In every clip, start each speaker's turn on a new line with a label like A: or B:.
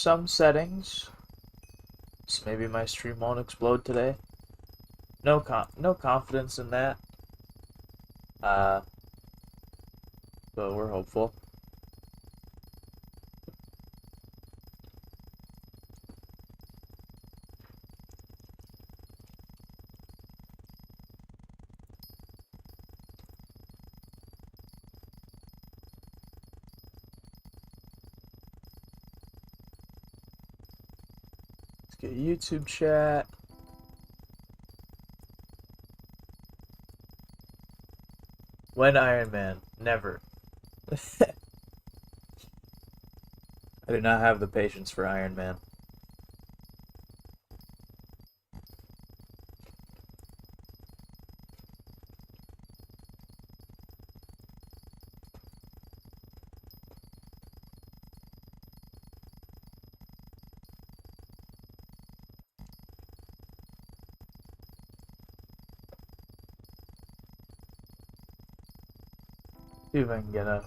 A: some settings, so maybe my stream won't explode today. No confidence in that. But we're hopeful. Let's get YouTube chat. When Iron Man? Never. I do not have the patience for Iron Man. See if I can get a...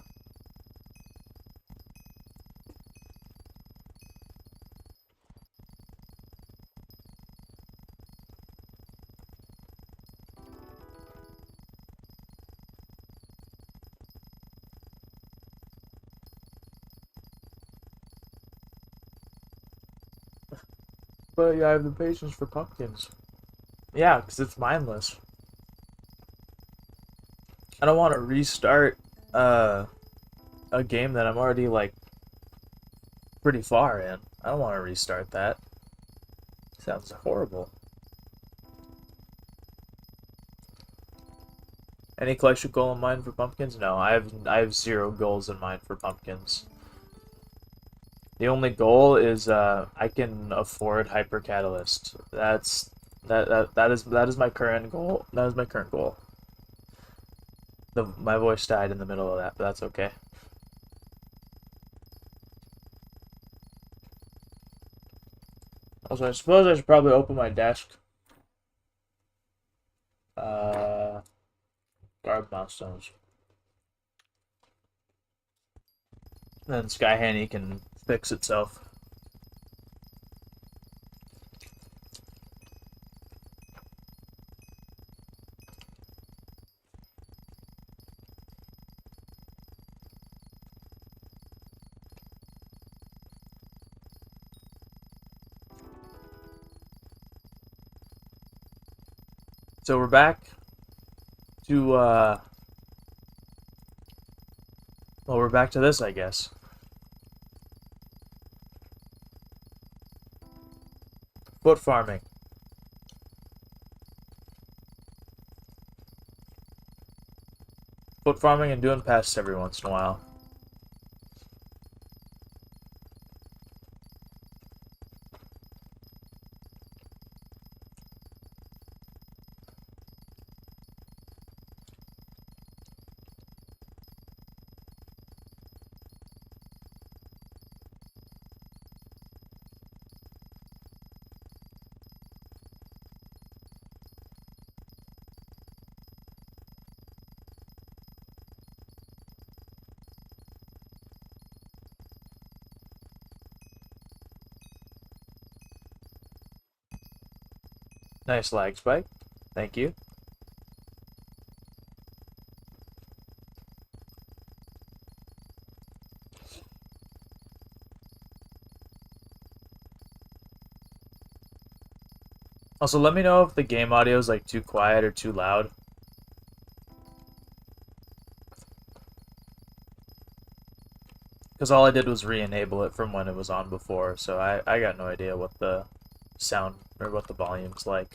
A: But yeah, I have the patience for pumpkins. Yeah, because it's mindless. I don't want to restart a game that I'm already, like, pretty far in. I don't want to restart that. Sounds horrible. Any collection goal in mind for pumpkins? No, I have 0 goals in mind for pumpkins. The only goal is I can afford hypercatalyst. That is my current goal. That is my current goal. My voice died in the middle of that, but that's okay. Also, I suppose I should probably open my desk. Guard milestones. Then Skyhanny can fix itself. So we're back to, well, we're back to this, I guess. Foot farming. Foot farming and doing pests every once in a while. Nice lag spike. Thank you. Also, let me know if the game audio is like too quiet or too loud. Because all I did was re-enable it from when it was on before, so I got no idea what the sound or what the volume's like.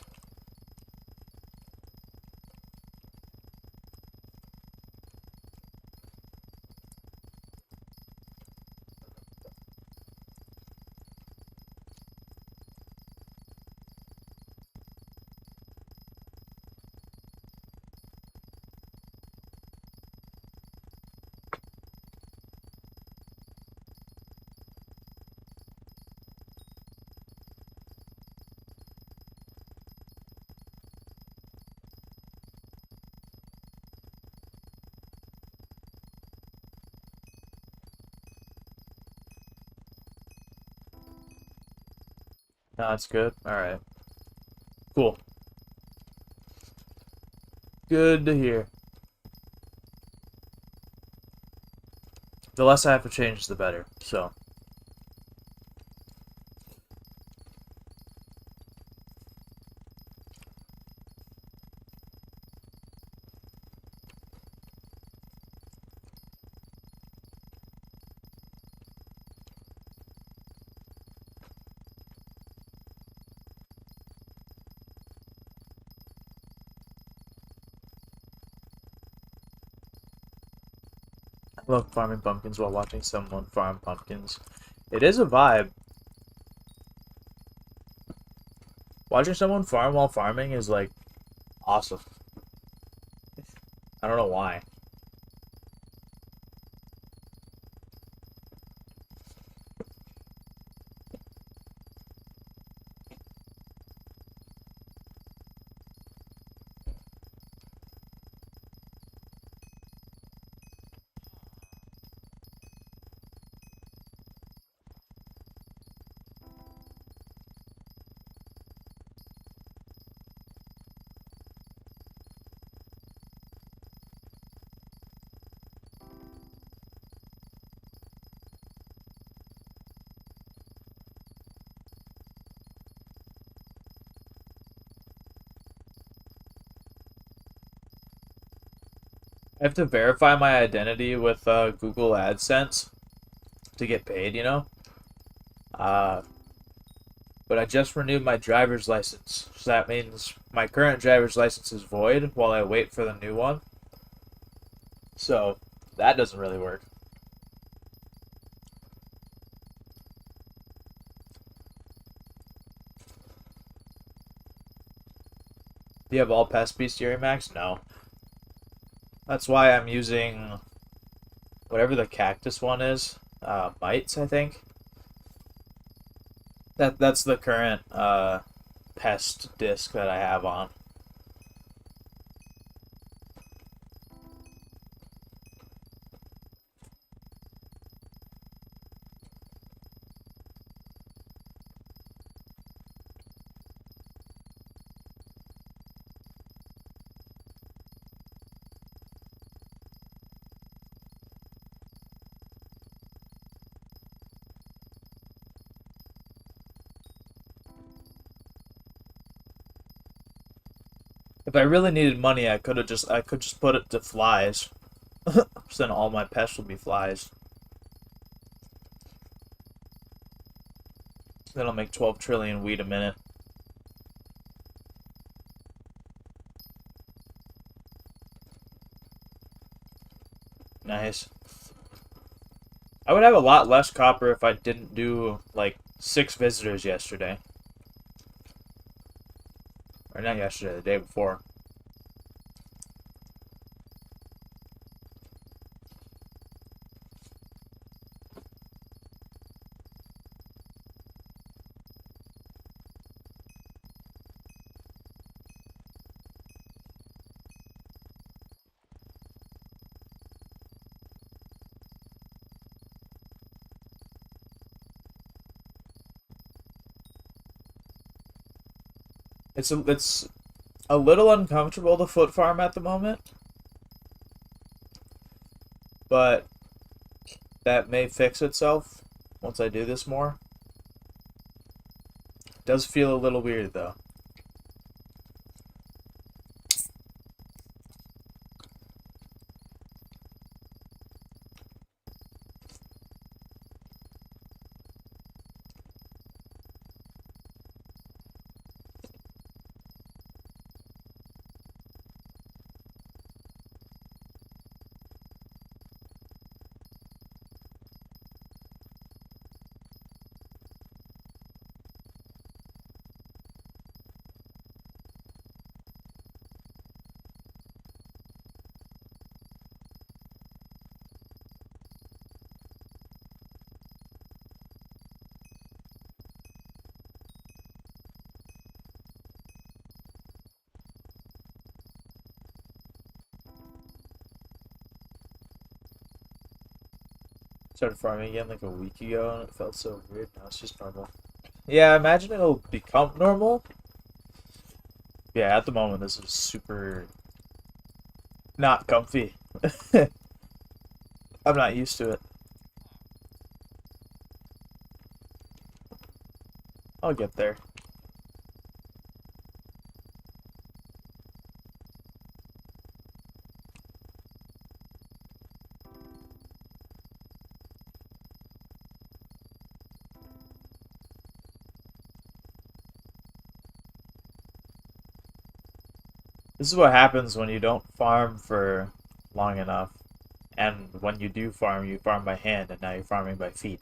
A: No, that's good. Alright. Cool. Good to hear. The less I have to change, the better. So. I love farming pumpkins while watching someone farm pumpkins. It is a vibe. Watching someone farm while farming is like awesome. I don't know why. I have to verify my identity with Google AdSense to get paid, you know? Uh, but I just renewed my driver's license. So that means my current driver's license is void while I wait for the new one. So that doesn't really work. Do you have all pest bestiary max? No. That's why I'm using whatever the cactus one is. Mites, I think. That's the current pest disc that I have on. If I really needed money, I could just put it to flies. So then all my pests would be flies. Then I'll make 12 trillion wheat a minute. Nice. I would have a lot less copper if I didn't do like 6 visitors yesterday. Or not yesterday, the day before. It's a little uncomfortable to foot farm at the moment, but that may fix itself once I do this more. It does feel a little weird though. Started farming again like a week ago and it felt so weird. Now it's just normal. Yeah, I imagine it'll become normal. Yeah, at the moment this is super not comfy. I'm not used to it. I'll get there. This is what happens when you don't farm for long enough. And when you farm by hand, and now you're farming by feet.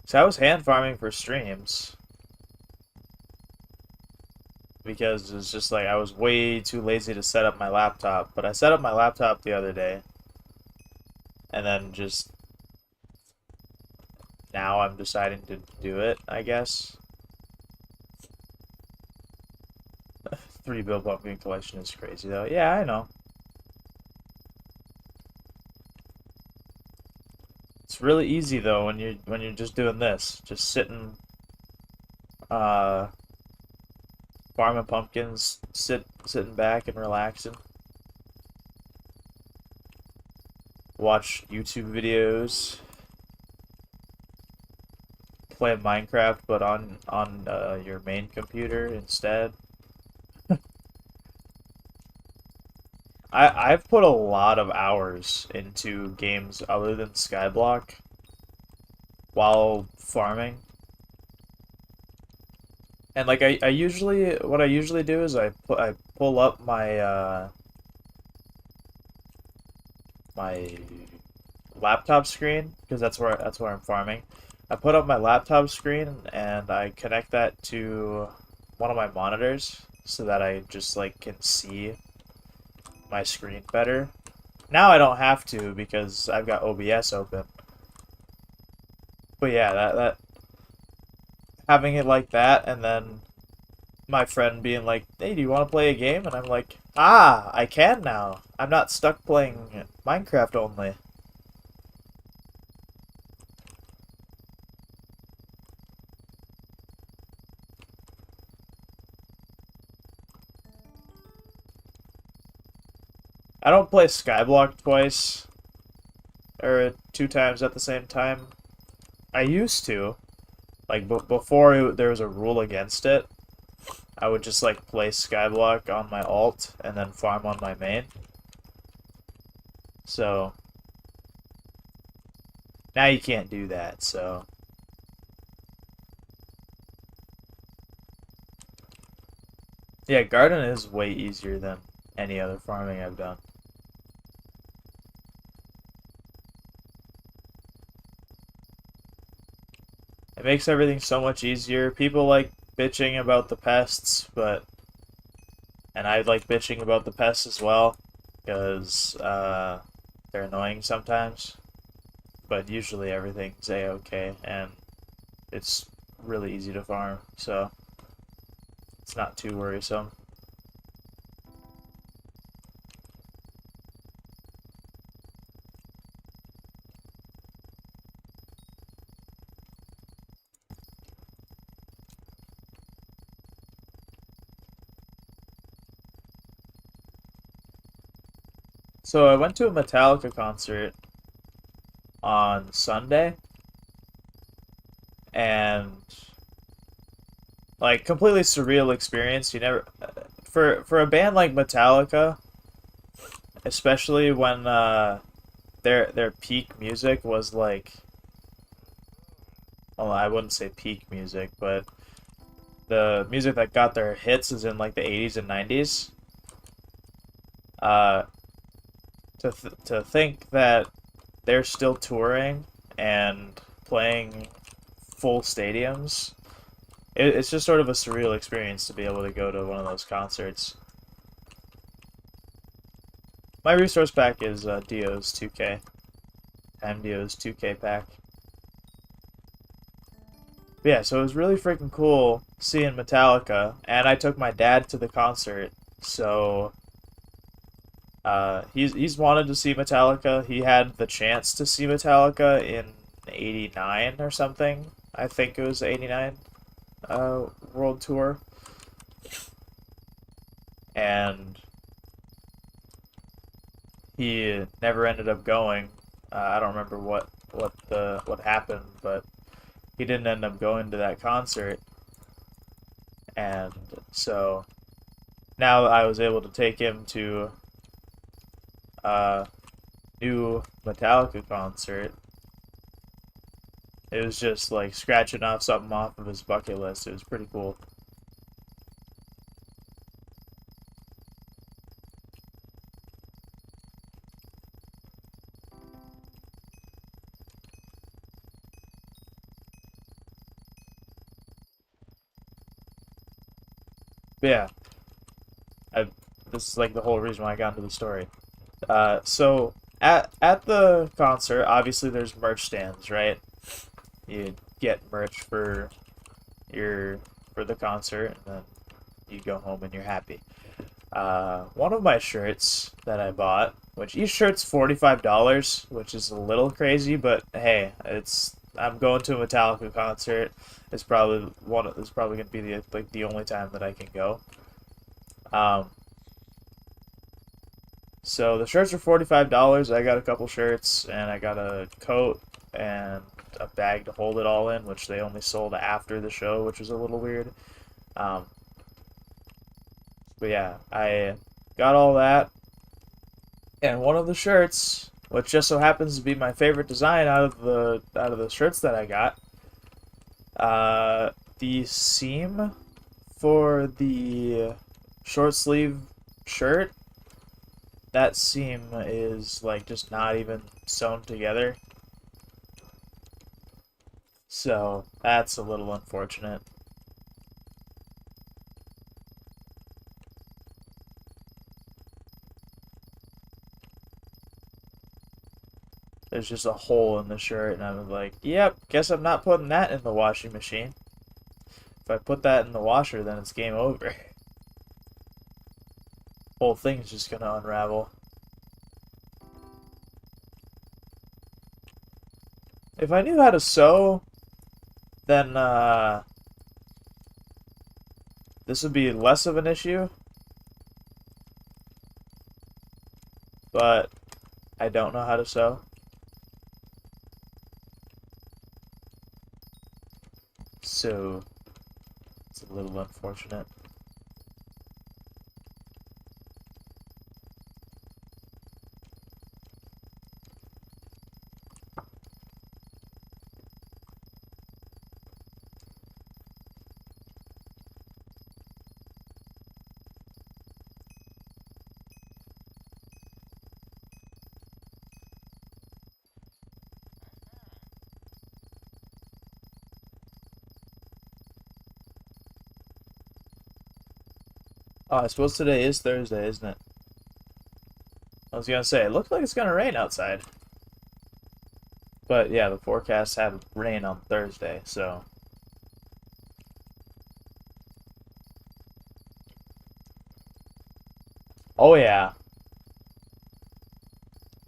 A: So I was hand farming for streams because it's just like I was way too lazy to set up my laptop. But I set up my laptop the other day, and then just now I'm deciding to do it, I guess. 3 bill pumpkin collection is crazy though. Yeah, I know. It's really easy though when you're just doing this, just uh farming pumpkins, sitting back and relaxing, watch YouTube videos, play Minecraft but on your main computer instead. I've put a lot of hours into games other than Skyblock while farming. And like I usually what I usually do is I pull up my laptop screen because that's where I'm farming. I put up my laptop screen and I connect that to one of my monitors so that I just like can see my screen better. Now I don't have to because I've got OBS open. But yeah, that having it like that and then my friend being like, "Hey, do you want to play a game?" And I'm like, "Ah, I can now. I'm not stuck playing Minecraft only." I don't play Skyblock twice or 2 times at the same time. I used to. Like before there was a rule against it, I would just like play Skyblock on my alt and then farm on my main. So now you can't do that, so yeah, garden is way easier than any other farming I've done. It makes everything so much easier. People like bitching about the pests, and I like bitching about the pests as well, because they're annoying sometimes. But usually everything's a-okay, and it's really easy to farm, so it's not too worrisome. So I went to a Metallica concert on Sunday, and like completely surreal experience. You never for a band like Metallica, especially when their peak music was like, well, I wouldn't say peak music, but the music that got their hits is in like the 80s and 90s. Uh, to think that they're still touring and playing full stadiums, it's just sort of a surreal experience to be able to go to one of those concerts. My resource pack is Dio's 2K. Dio's 2K pack. But yeah, so it was really freaking cool seeing Metallica, and I took my dad to the concert, so He's wanted to see Metallica. He had the chance to see Metallica in '89 or something. I think it was '89 World Tour, and he never ended up going. I don't remember what happened, but he didn't end up going to that concert, and so now I was able to take him to a new Metallica concert. It was just like scratching off something off of his bucket list. It was pretty cool. But yeah, I, this is like the whole reason why I got into the story. So at the concert, obviously there's merch stands, right? You get merch for your for the concert, and then you go home and you're happy. One of my shirts that I bought, which each shirt's $45, which is a little crazy, but hey, I'm going to a Metallica concert. It's probably gonna be the only time that I can go. Um, so the shirts are $45. I got a couple shirts and I got a coat and a bag to hold it all in, which they only sold after the show, which was a little weird. Um, but yeah, I got all that, and one of the shirts, which just so happens to be my favorite design out of the shirts that I got, the seam for the short sleeve shirt, that seam is like just not even sewn together. So that's a little unfortunate. There's just a hole in the shirt, and I was like, yep, guess I'm not putting that in the washing machine. If I put that in the washer, then it's game over. Whole thing's just gonna unravel. If I knew how to sew, then this would be less of an issue, but I don't know how to sew. So it's a little unfortunate. Oh, I suppose today is Thursday, isn't it? I was gonna say, it looks like it's gonna rain outside. But yeah, the forecast had rain on Thursday, so. Oh yeah,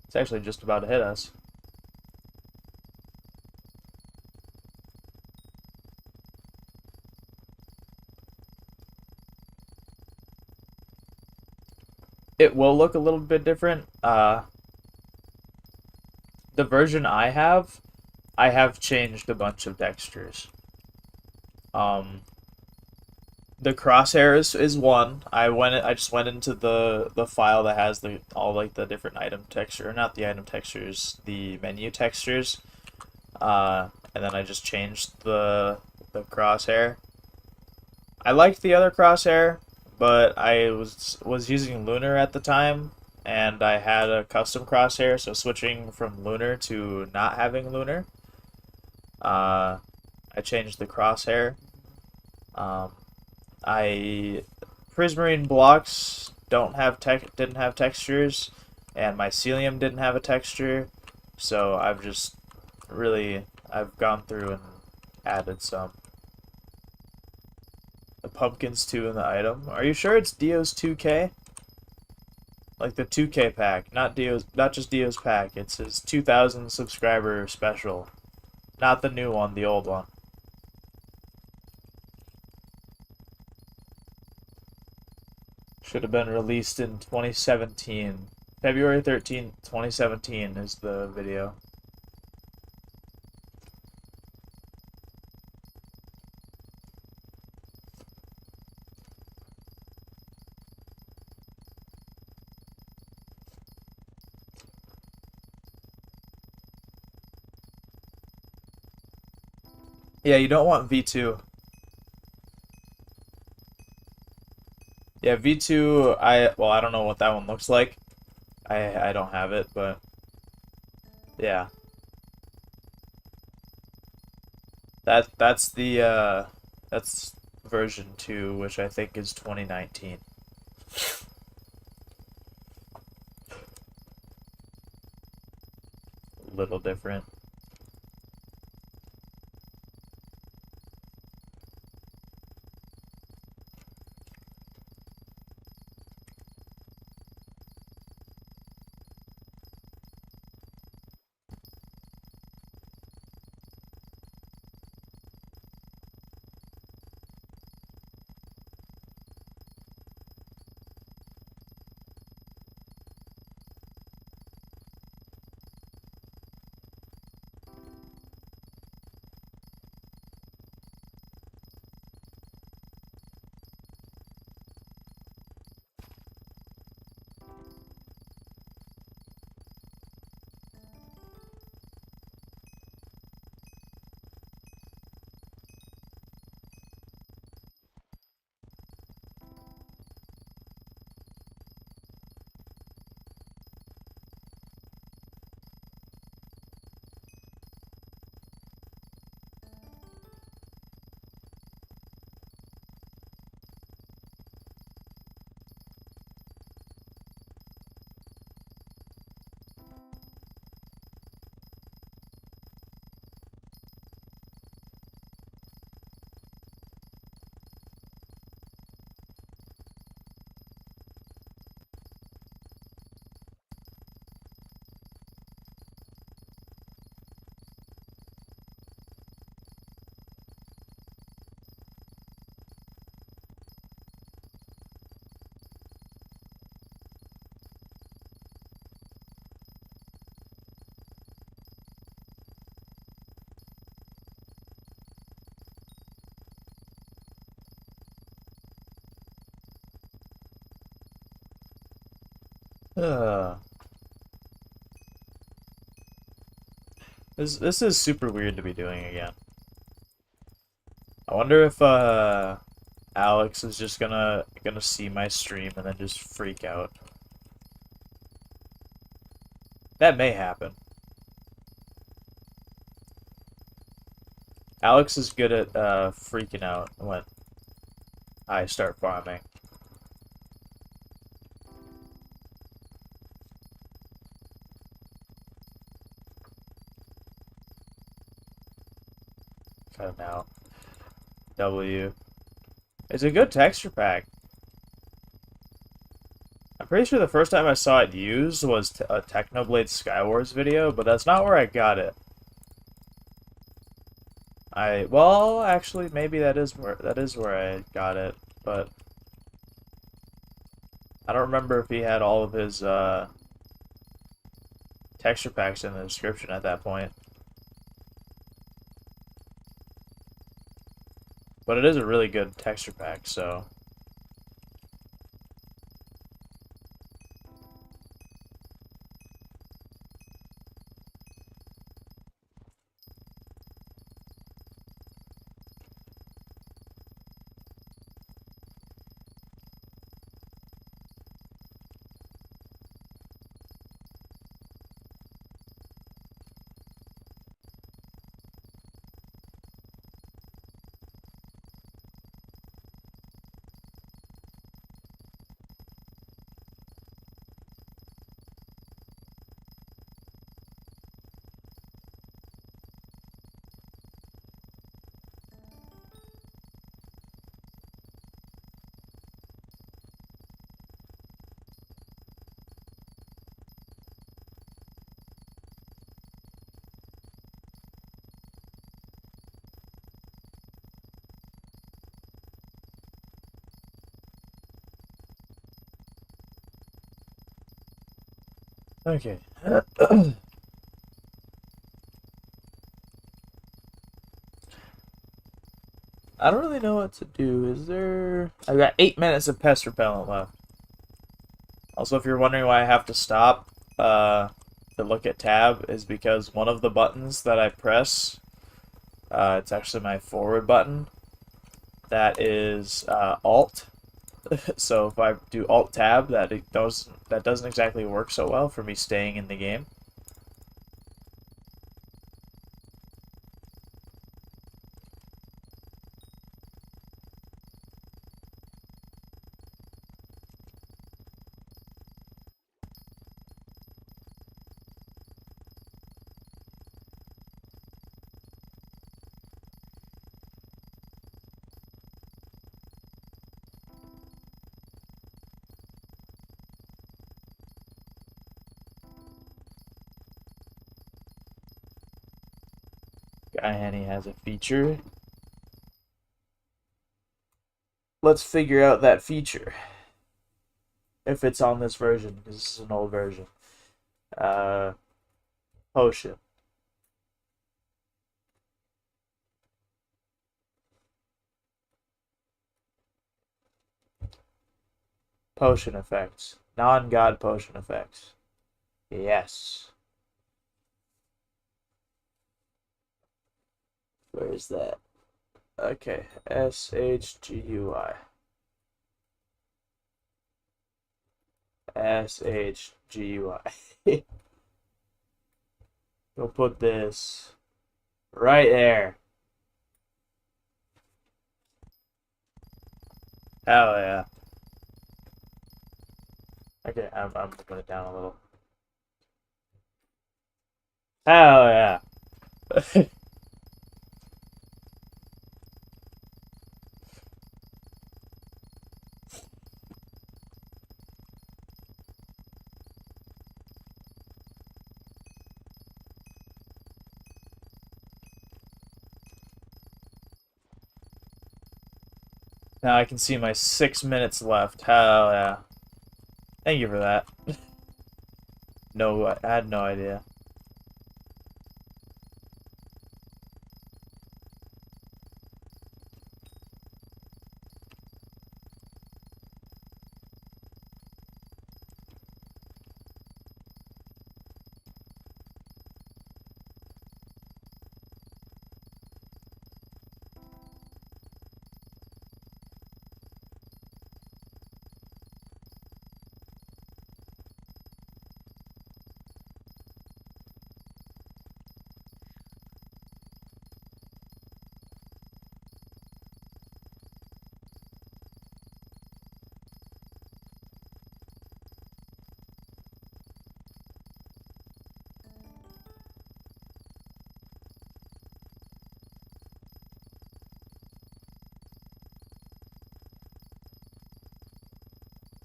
A: it's actually just about to hit us. It will look a little bit different. The version I have changed a bunch of textures. Um, the crosshairs is one. I just went into the file that has the all like the different item texture, not the item textures, the menu textures. And then I just changed the crosshair. I liked the other crosshair, but I was using Lunar at the time, and I had a custom crosshair, so switching from Lunar to not having Lunar, uh, I changed the crosshair. Um, I Prismarine blocks don't have didn't have textures, and mycelium didn't have a texture, so I've gone through and added some. The pumpkins too in the item. Are you sure it's Dios 2K? Like the 2K pack, not just Dio's pack. It's his 2,000 subscriber special. Not the new one, the old one. Should have been released in 2017. February 13th, 2017 is the video. Yeah, you don't want V2. Yeah, V2, I don't know what that one looks like. I don't have it, but yeah. That's version 2, which I think is 2019. A little different. Ugh. This is super weird to be doing again. I wonder if Alex is just gonna see my stream and then just freak out. That may happen. Alex is good at freaking out when I start farming. Cut him out. W. It's a good texture pack. I'm pretty sure the first time I saw it used was a Technoblade Skywars video, but that's not where I got it. Well, actually, maybe that is where I got it, but I don't remember if he had all of his texture packs in the description at that point. But it is a really good texture pack, so... Okay. I don't really know what to do. Is there... I've got 8 minutes of pest repellent left. Also, if you're wondering why I have to stop to look at tab, is because one of the buttons that I press, it's actually my forward button, that is Alt. So if I do Alt Tab, that doesn't exactly work so well for me staying in the game. Guy Henny has a feature. Let's figure out that feature. If it's on this version, because this is an old version. Uh, Potion. Potion effects. Non-god potion effects. Yes. Where is that? Okay. SHGUI. SHGUI. We'll put this right there. Hell yeah. Okay, I'm moving it down a little. Hell yeah. Now I can see my 6 minutes left. Hell yeah. Thank you for that. No, I had no idea.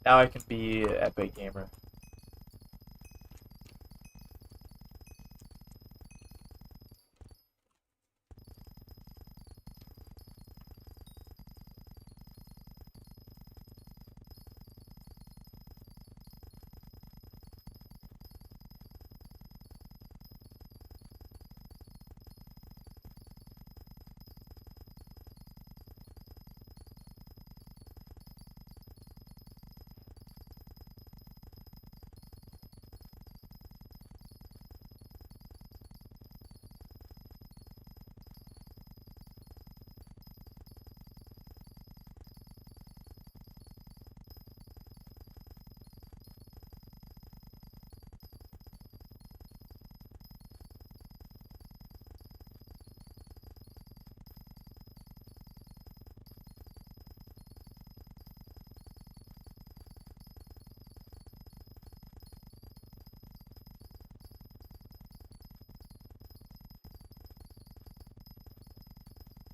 A: Now I can be Epic Gamer.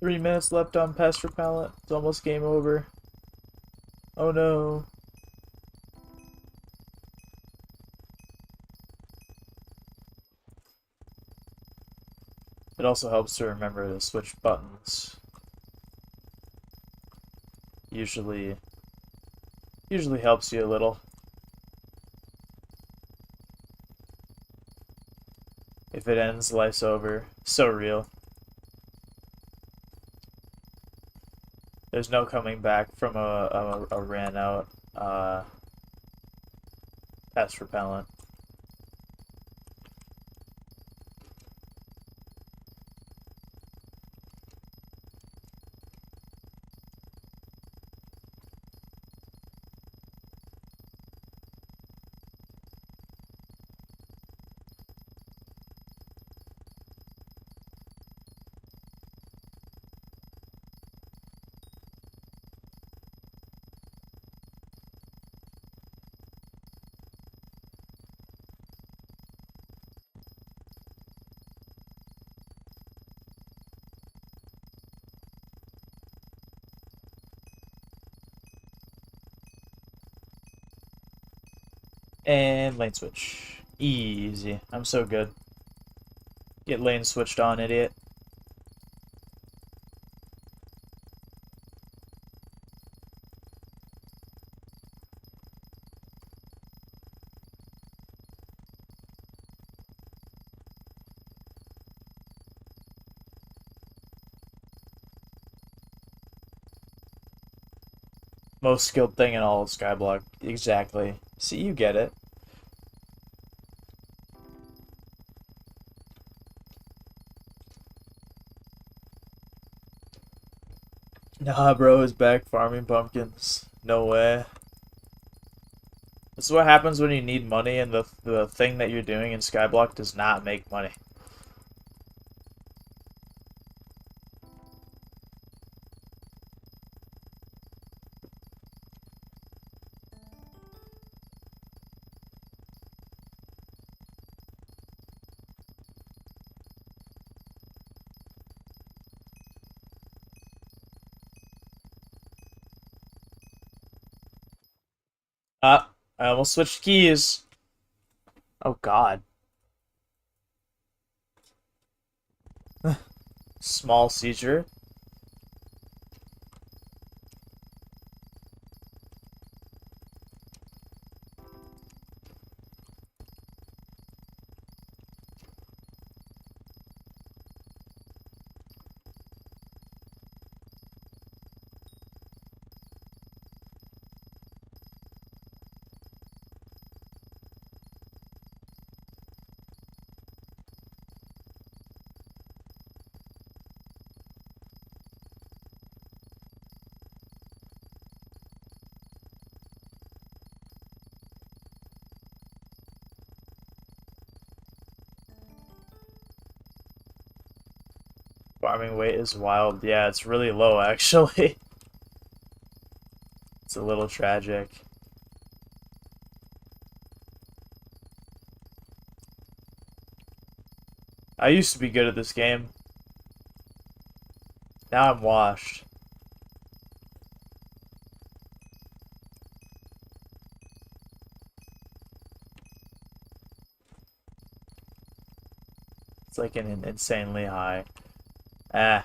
A: Three minutes left on pest repellent. It's almost game over. Oh no. It also helps to remember to switch buttons. Usually helps you a little. If it ends, life's over. So real. There's no coming back from a ran out pest repellent. And lane switch. Easy. I'm so good. Get lane switched on, idiot. Most skilled thing in all of Skyblock. Exactly. See, you get it. Nah, bro is back farming pumpkins. No way. This is what happens when you need money and the thing that you're doing in Skyblock does not make money. Ah, I almost switched keys. Oh god. Small seizure. Farming weight is wild. Yeah, it's really low actually. It's a little tragic. I used to be good at this game. Now I'm washed. It's like an insanely high. Ah.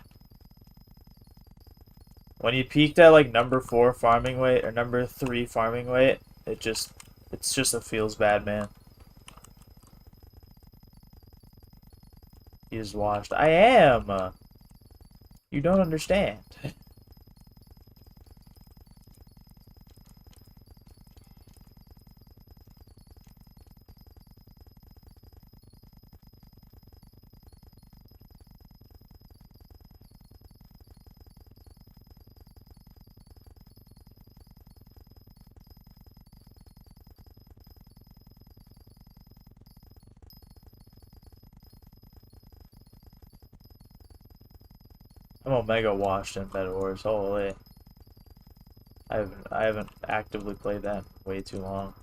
A: When you peaked at like number 4 farming weight or number 3 farming weight, it's just a feels bad, man. He's washed. I am. You don't understand. I'm Omega washed in Bed Wars. Holy. I haven't actively played that in way too long.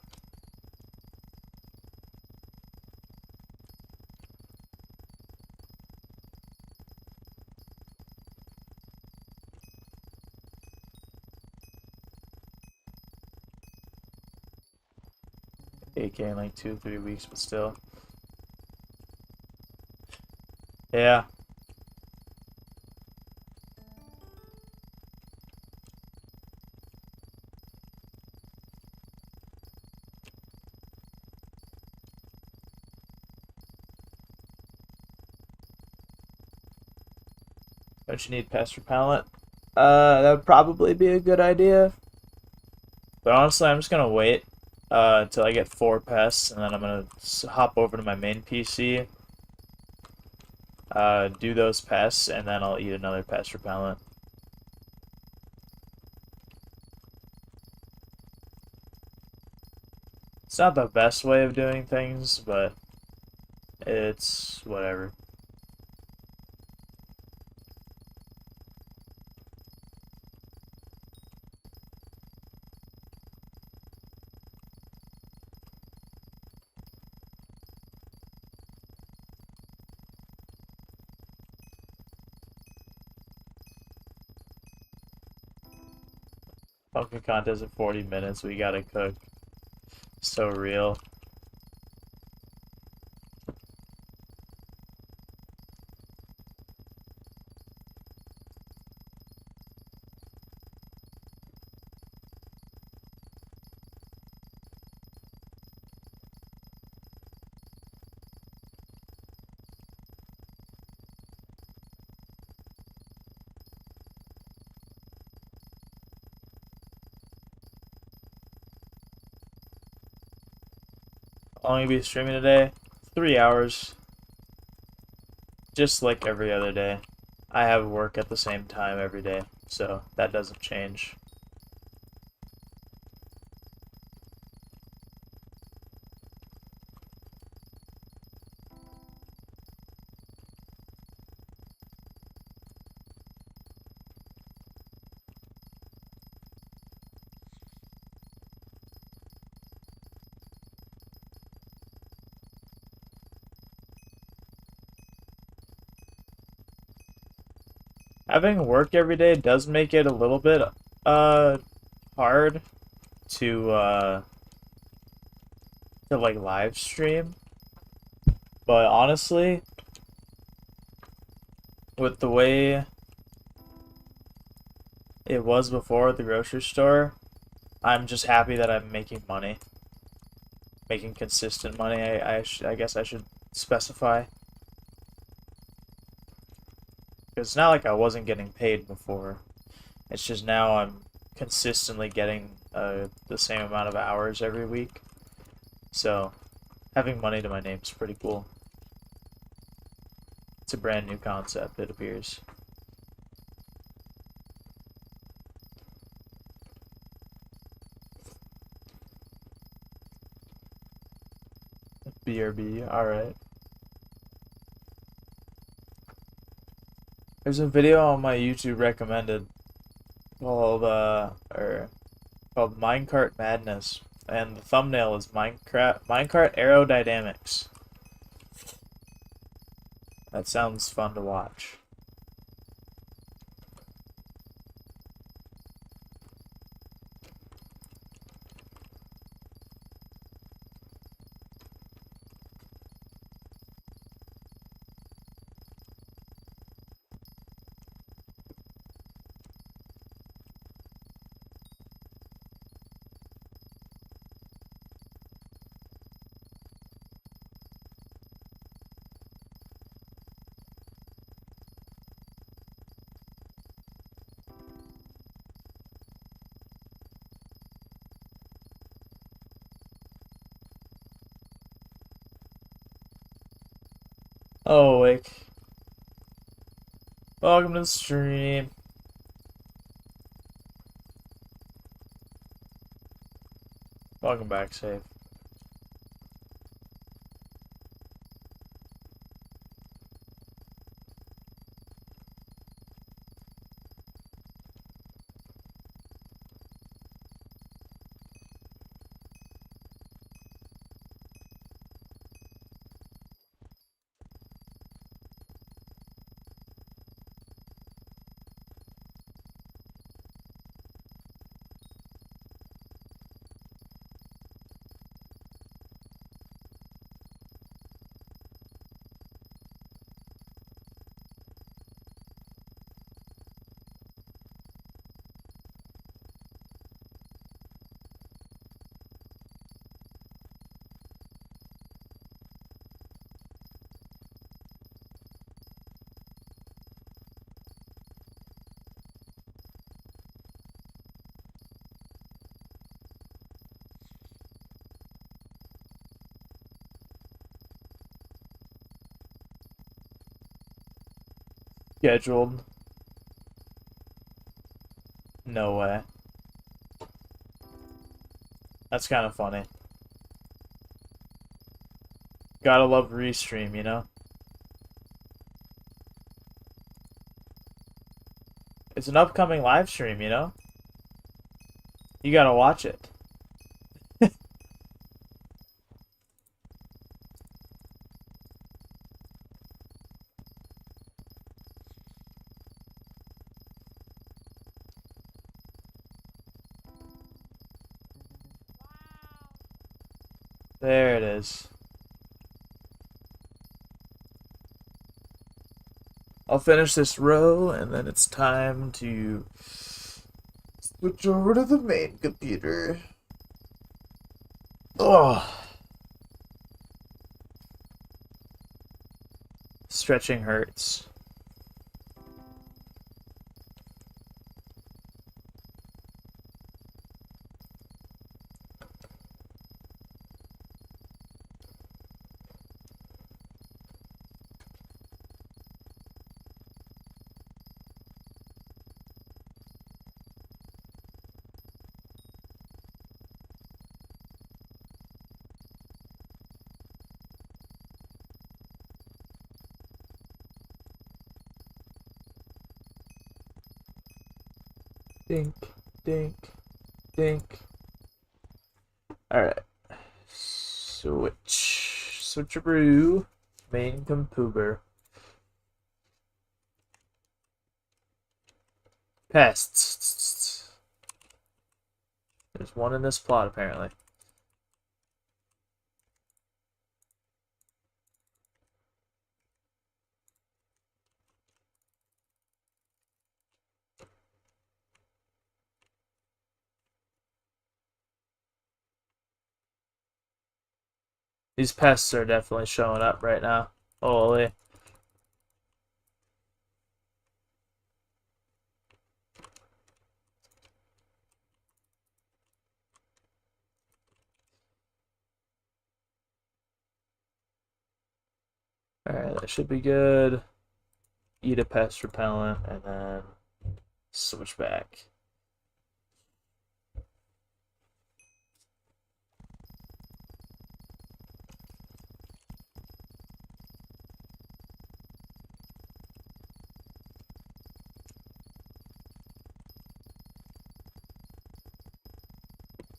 A: AK in like 2-3 weeks, but still. Yeah. Don't you need pest repellent? That would probably be a good idea. But honestly, I'm just gonna wait until I get 4 pests, and then I'm gonna hop over to my main PC, do those pests, and then I'll eat another pest repellent. It's not the best way of doing things, but it's whatever. Pumpkin contest in 40 minutes, we gotta cook. So real. How long will you be streaming today? 3 hours. Just like every other day. I have work at the same time every day, so that doesn't change. Having work every day does make it a little bit hard to like live stream. But honestly, with the way it was before at the grocery store, I'm just happy that I'm making money. Making consistent money, I guess I should specify. Because it's not like I wasn't getting paid before. It's just now I'm consistently getting the same amount of hours every week. So, having money to my name is pretty cool. It's a brand new concept, it appears. BRB, alright. There's a video on my YouTube recommended called called Minecart Madness, and the thumbnail is Minecart Aerodynamics. That sounds fun to watch. Oh, wake. Welcome to the stream. Welcome back, safe. Scheduled. No way. That's kind of funny. Gotta love Restream, you know? It's an upcoming live stream, you know? You gotta watch it. There it is. I'll finish this row, and then it's time to switch over to the main computer. Oh, stretching hurts. Dink, dink, dink. Alright. Switcheroo. Main computer. Pests. There's one in this plot, apparently. These pests are definitely showing up right now. Holy. Alright, that should be good. Eat a pest repellent, and then switch back.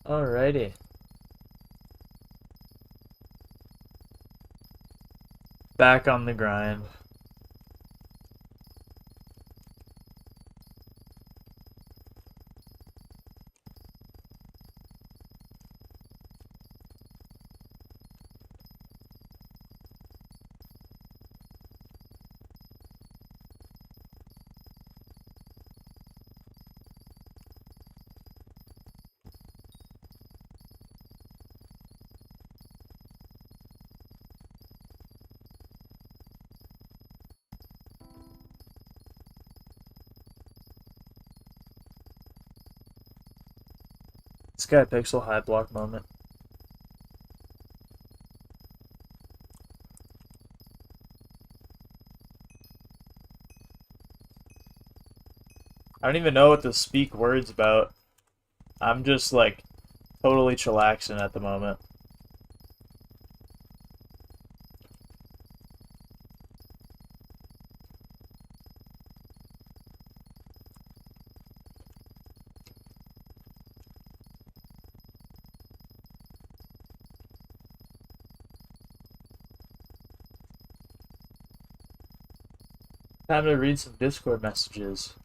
A: Alrighty. Back on the grind. Skypixel high block moment. I don't even know what to speak words about. I'm just like totally chillaxing at the moment. Time to read some Discord messages.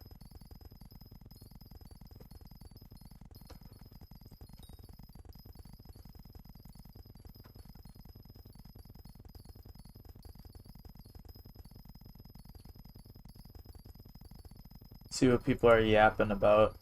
A: See what people are yapping about.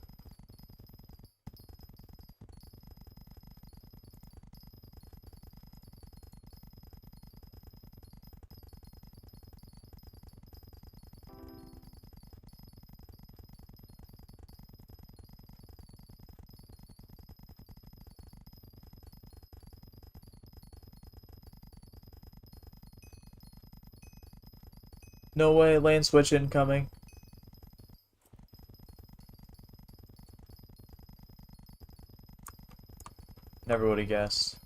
A: No way, lane switch incoming. Never would have guessed.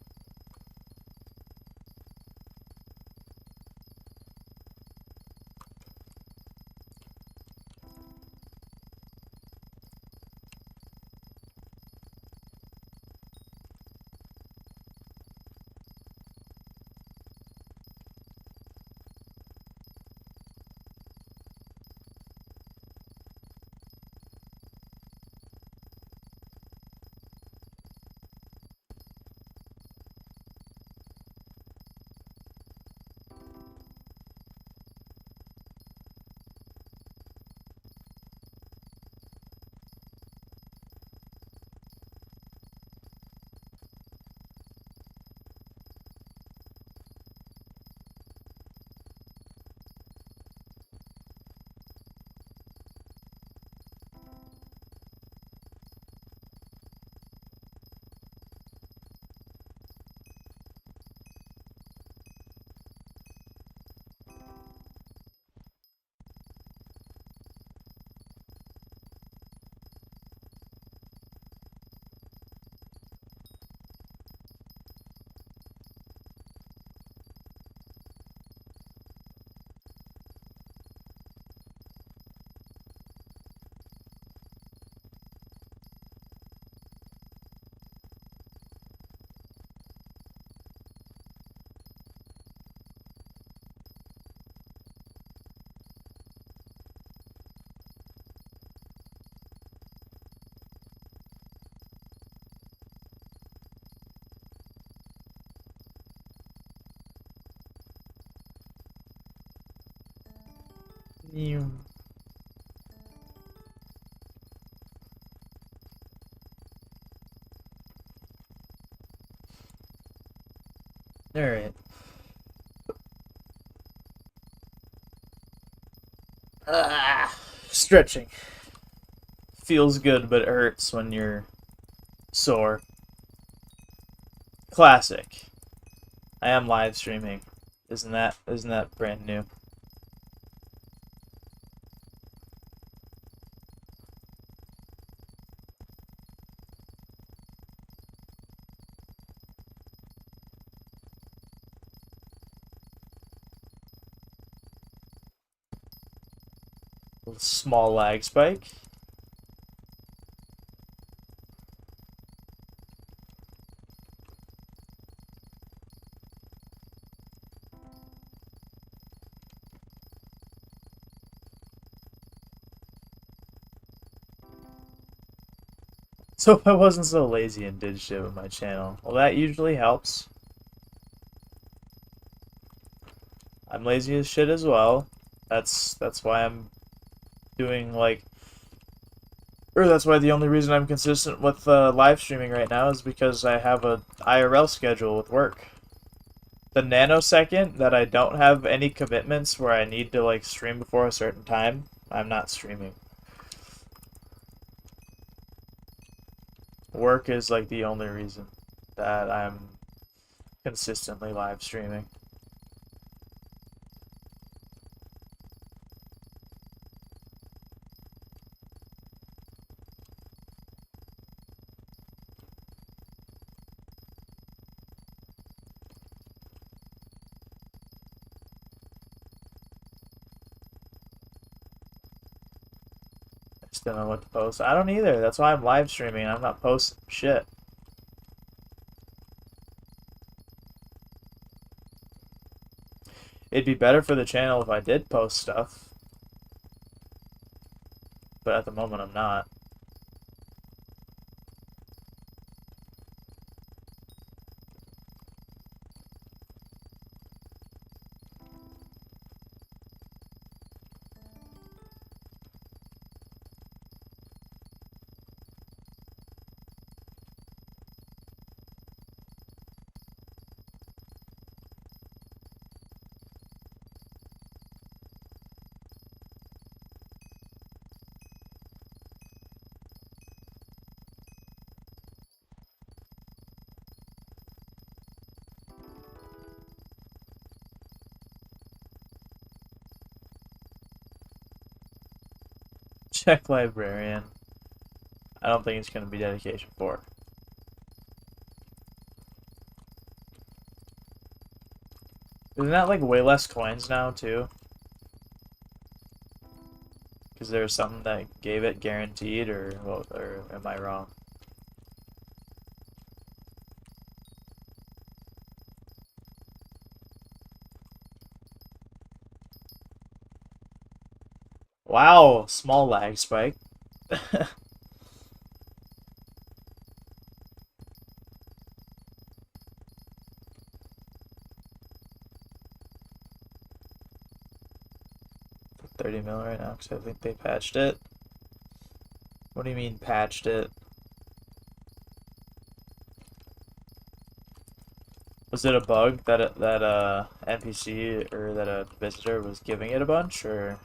A: You. Alright. Stretching. Feels good, but it hurts when you're sore. Classic. I am live streaming. Isn't that brand new? Small lag spike. So if I wasn't so lazy and did shit with my channel, well, that usually helps. I'm lazy as shit as well. That's why I'm doing like, or that's why the only reason I'm consistent with live streaming right now is because I have a IRL schedule with work. The nanosecond that I don't have any commitments where I need to like stream before a certain time, I'm not streaming. Work is like the only reason that I'm consistently live streaming. Don't know what to post. I don't either. That's why I'm live streaming. I'm not posting shit. It'd be better for the channel if I did post stuff. But at the moment, I'm not. Check librarian. I don't think it's going to be dedication 4. Isn't that like way less coins now too? Because there's something that gave it guaranteed, or am I wrong? Wow, small lag spike. 30 mil right now, because I think they patched it. What do you mean patched it? Was it a bug that NPC or that a visitor was giving it a bunch, or?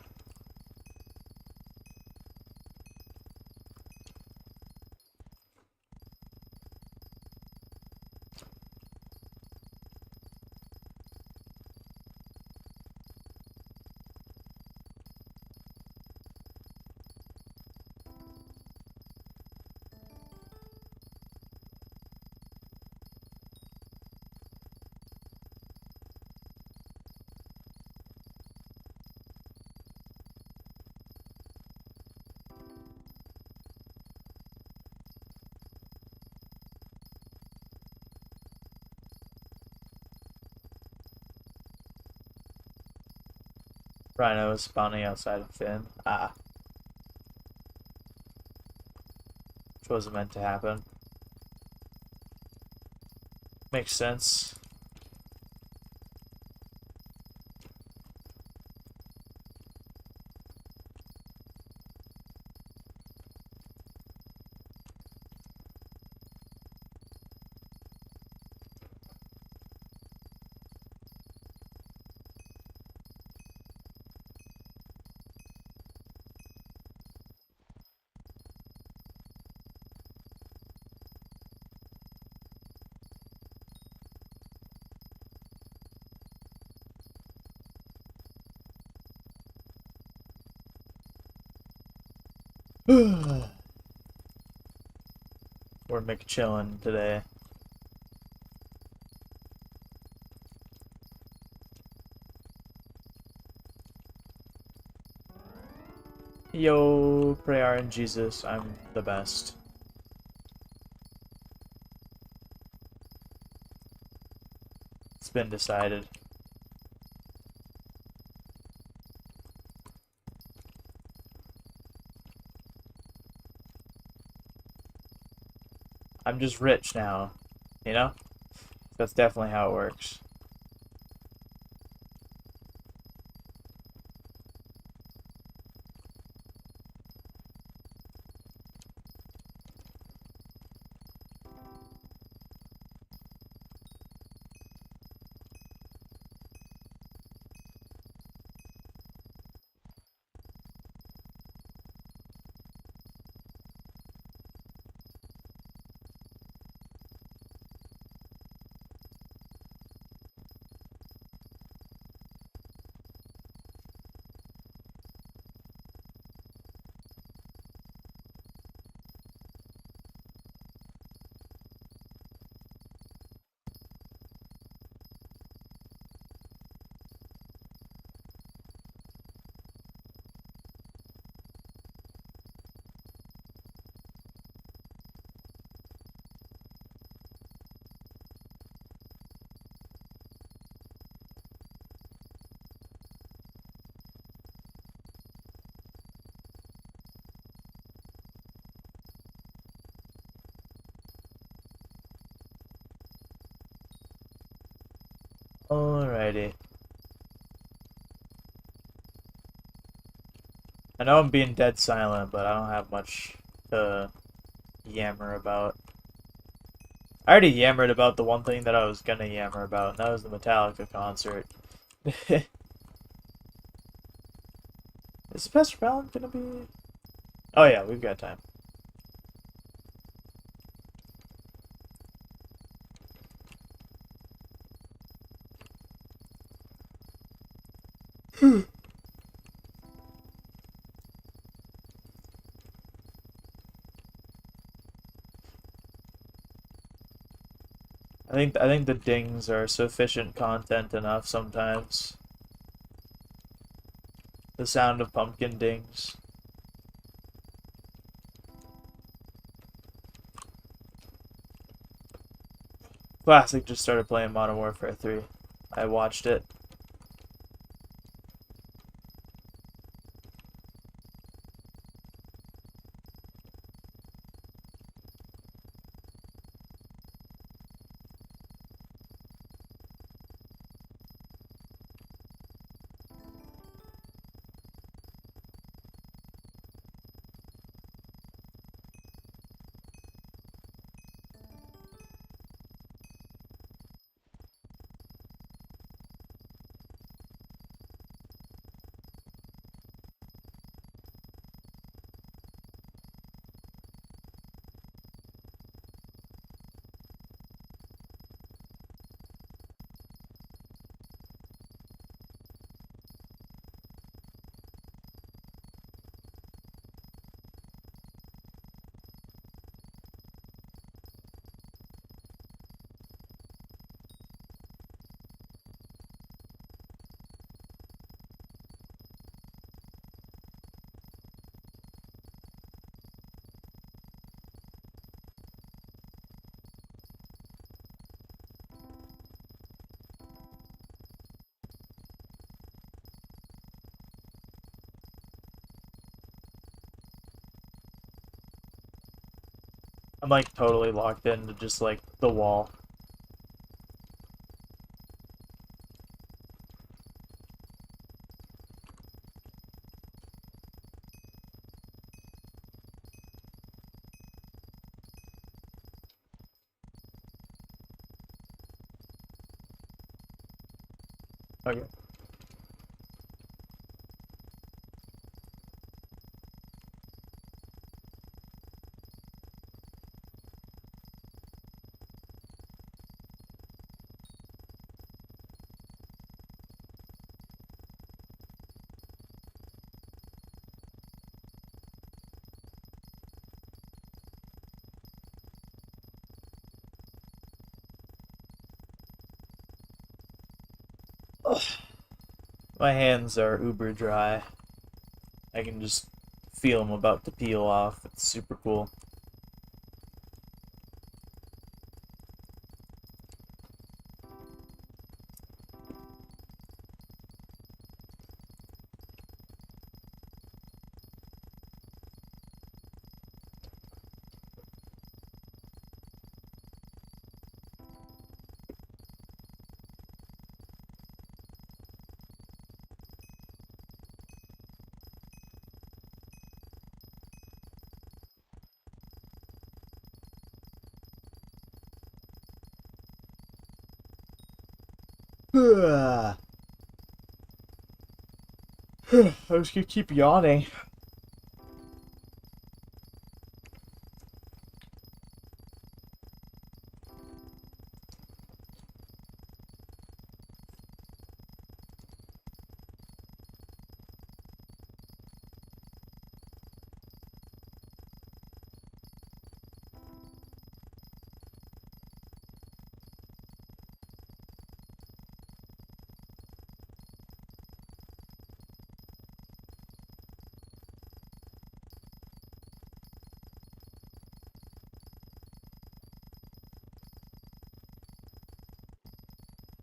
A: Rhino is spawning outside of Finn. Ah. Which wasn't meant to happen. Makes sense. We're McChillin' today. Yo, prayer in Jesus, I'm the best. It's been decided. I'm just rich now, you know? That's definitely how it works. Alrighty. I know I'm being dead silent, but I don't have much to yammer about. I already yammered about the one thing that I was gonna yammer about, and that was the Metallica concert. Is Pastor Fallon gonna be... Oh yeah, we've got time. I think the dings are sufficient content enough sometimes. The sound of pumpkin dings. Classic just started playing Modern Warfare 3. I watched it. I'm like totally locked into just like the wall. Okay. Ugh. My hands are uber dry. I can just feel them about to peel off. It's super cool. I was gonna keep yawning.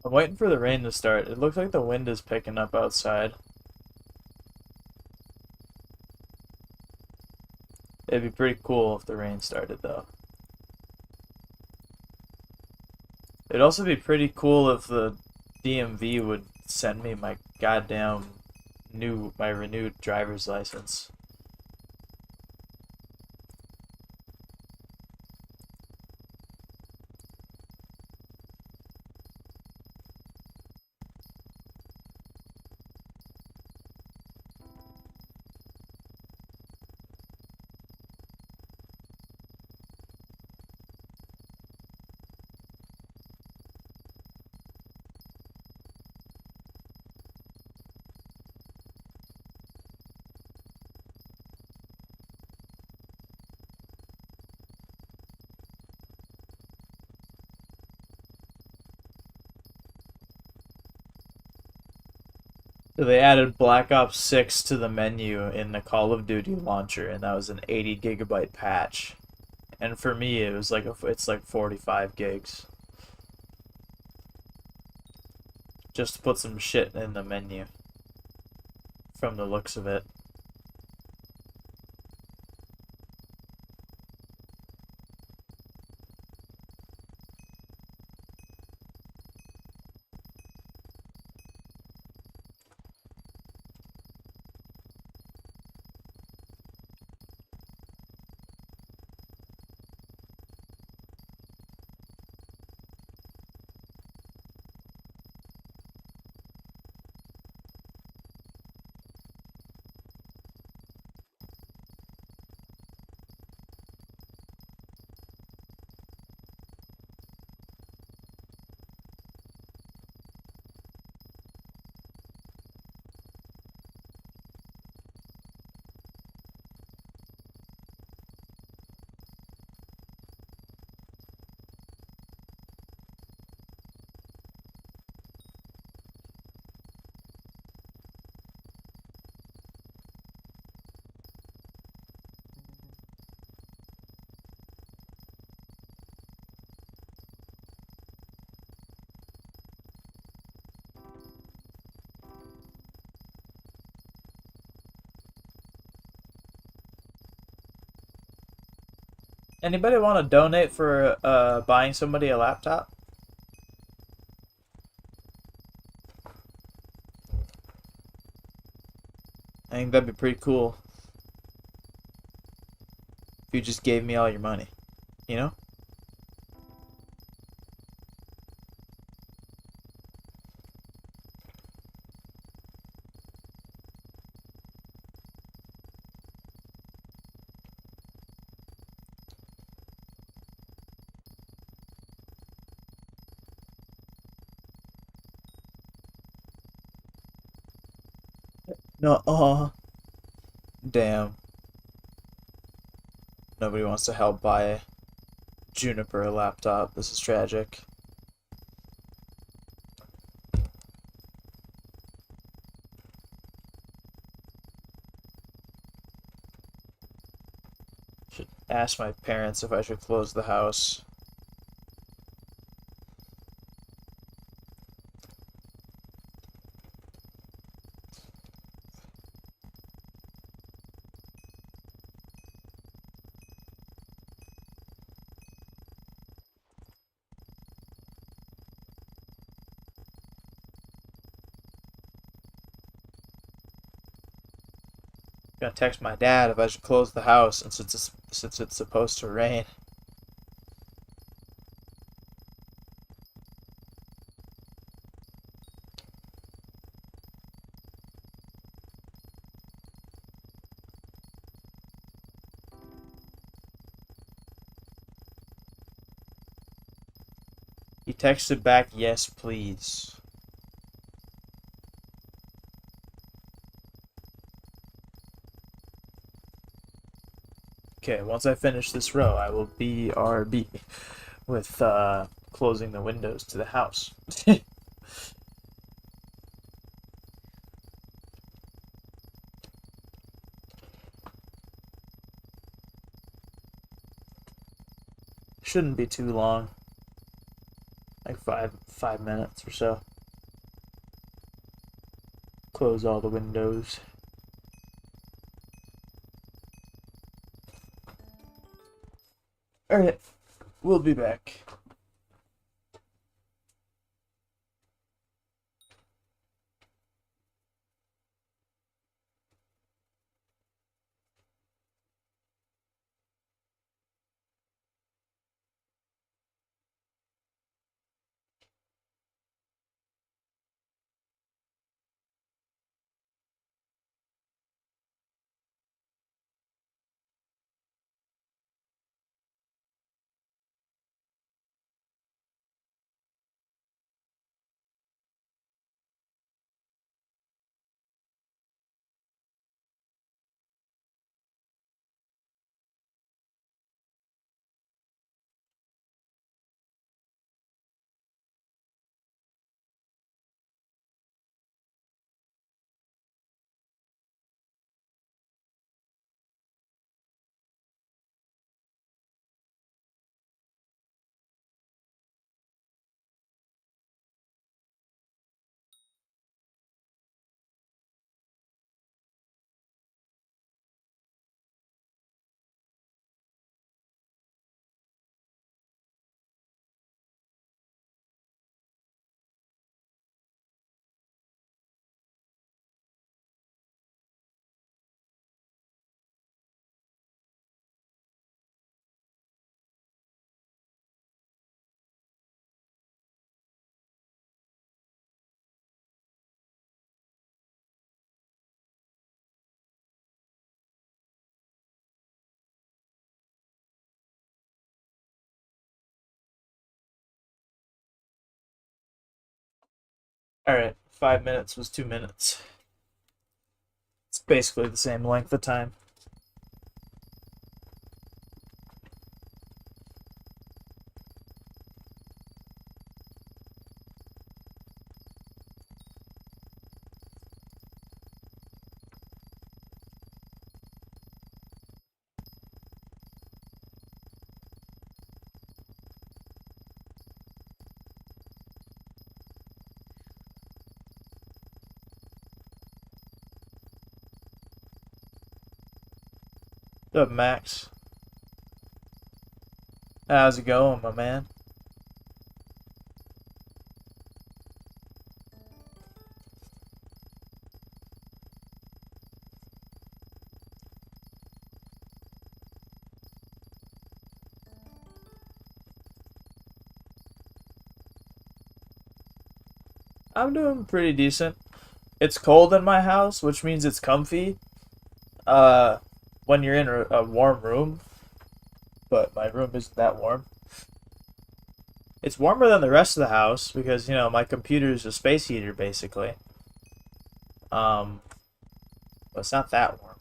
A: I'm waiting for the rain to start. It looks like the wind is picking up outside. It'd be pretty cool if the rain started, though. It'd also be pretty cool if the DMV would send me my goddamn my renewed driver's license. So they added Black Ops 6 to the menu in the Call of Duty launcher, and that was an 80 gigabyte patch. And for me, it was like it's like 45 gigs just to put some shit in the menu from the looks of it. Anybody want to donate for buying somebody a laptop? I think that'd be pretty cool if you just gave me all your money, you know? No, damn. Nobody wants to help buy Juniper a laptop. This is tragic. Should ask my parents if I should close the house. Gonna text my dad if I should close the house, and since it's supposed to rain. He texted back, "Yes, please." Okay, once I finish this row, I will BRB with closing the windows to the house. Shouldn't be too long, like five minutes or so. Close all the windows. All right, we'll be back. Alright, 5 minutes was 2 minutes. It's basically the same length of time. What's up, Max? How's it going, my man? I'm doing pretty decent. It's cold in my house, which means it's comfy. Uh, when you're in a warm room, but my room isn't that warm. It's warmer than the rest of the house because, my computer is a space heater basically. Um, but it's not that warm.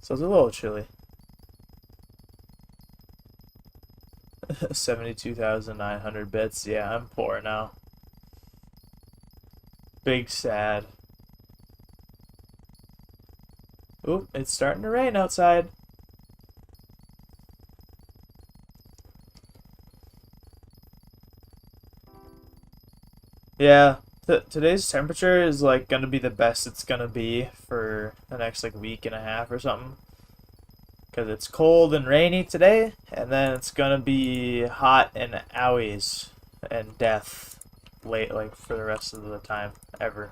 A: So it's a little chilly. 72,900 bits. Yeah, I'm poor now. Big sad. Oop, it's starting to rain outside. Yeah, today's temperature is like gonna be the best it's gonna be for the next like week and a half or something. Because it's cold and rainy today, and then it's gonna be hot and owies and death late, like for the rest of the time ever.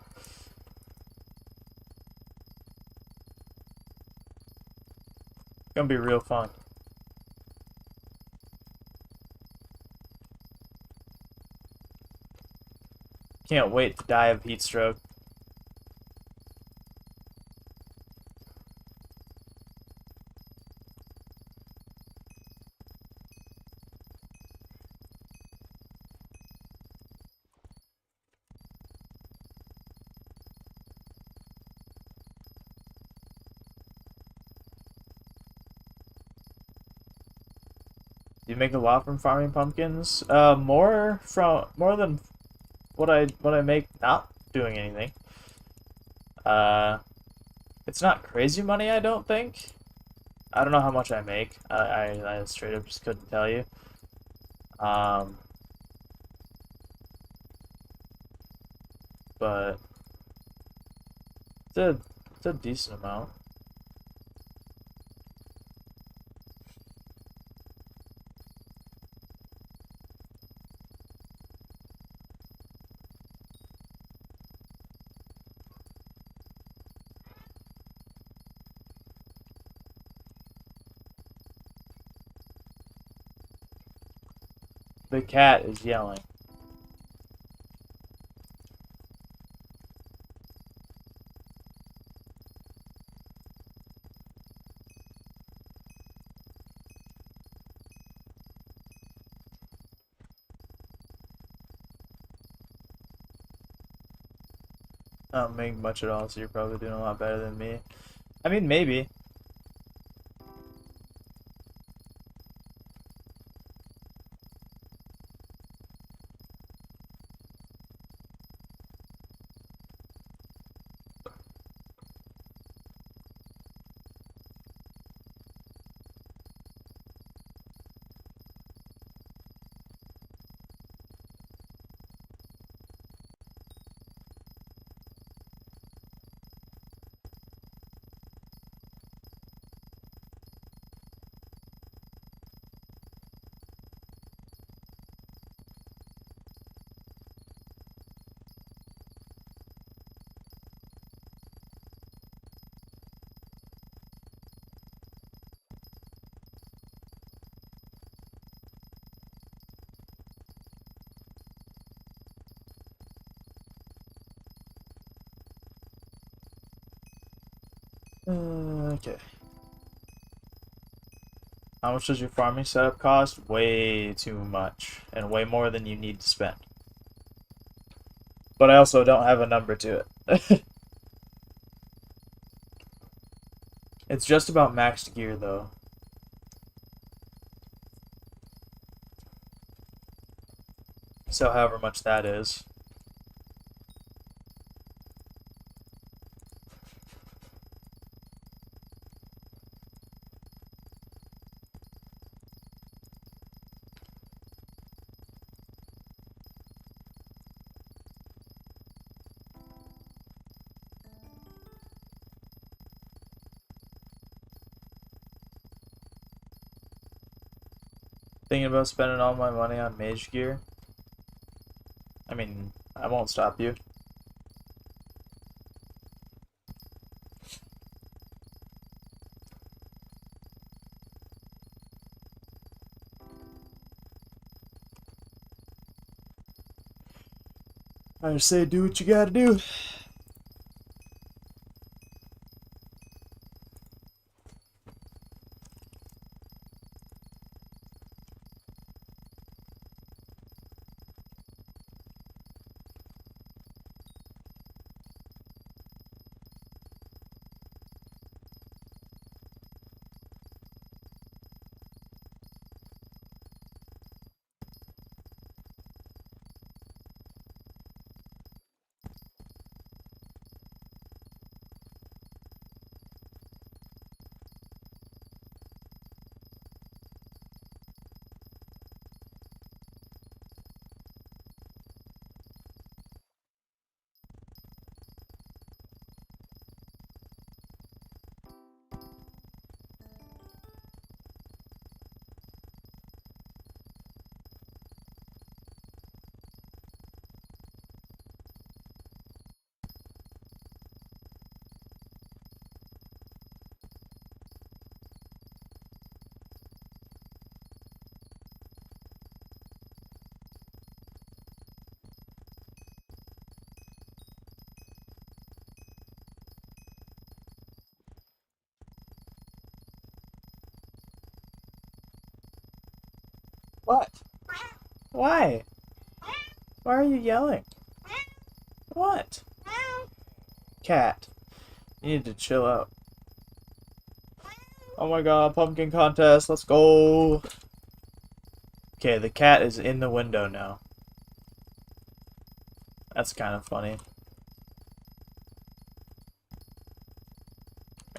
A: Gonna be real fun. Can't wait to die of heat stroke. Do you make a lot from farming pumpkins? More than what I make not doing anything. Uh, it's not crazy money, I don't think. I don't know how much I make. I straight up just couldn't tell you. Um, but it's a decent amount. The cat is yelling. I don't make much at all, so you're probably doing a lot better than me. I mean, maybe. Okay. How much does your farming setup cost? Way too much, and way more than you need to spend. But I also don't have a number to it. It's just about maxed gear, though. So however much that is. Thinking about spending all my money on mage gear. I mean, I won't stop you. I just say do what you gotta do. What? Why? Why are you yelling? What? Cat. You need to chill out. Oh my god, pumpkin contest, let's go! Okay, the cat is in the window now. That's kind of funny.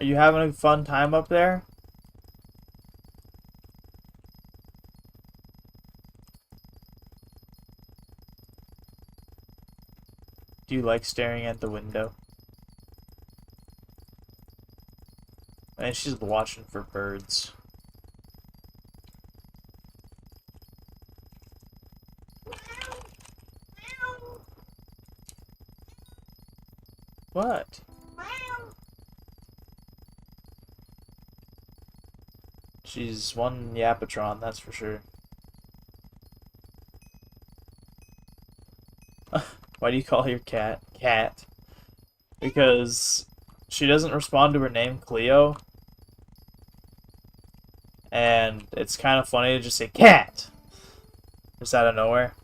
A: Are you having a fun time up there? Do you like staring at the window? And she's watching for birds. What? She's one Yapatron, that's for sure. Why do you call your cat Cat? Because she doesn't respond to her name, Cleo. And it's kind of funny to just say cat! Just out of nowhere.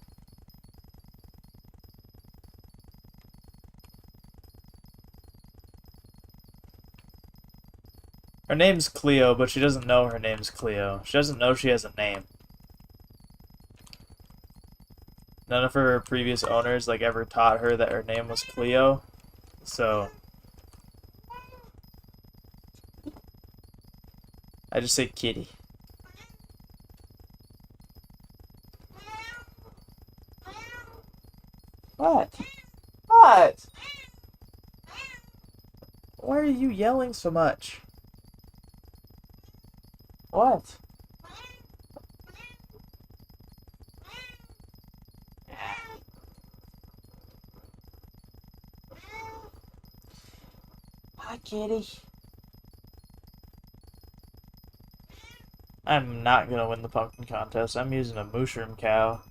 A: Her name's Cleo, but she doesn't know her name's Cleo. She doesn't know she has a name. None of her previous owners ever taught her that her name was Cleo. So I just say kitty. What? What? Why are you yelling so much? What? Hi, kitty. I'm not gonna win the pumpkin contest. I'm using a mushroom cow.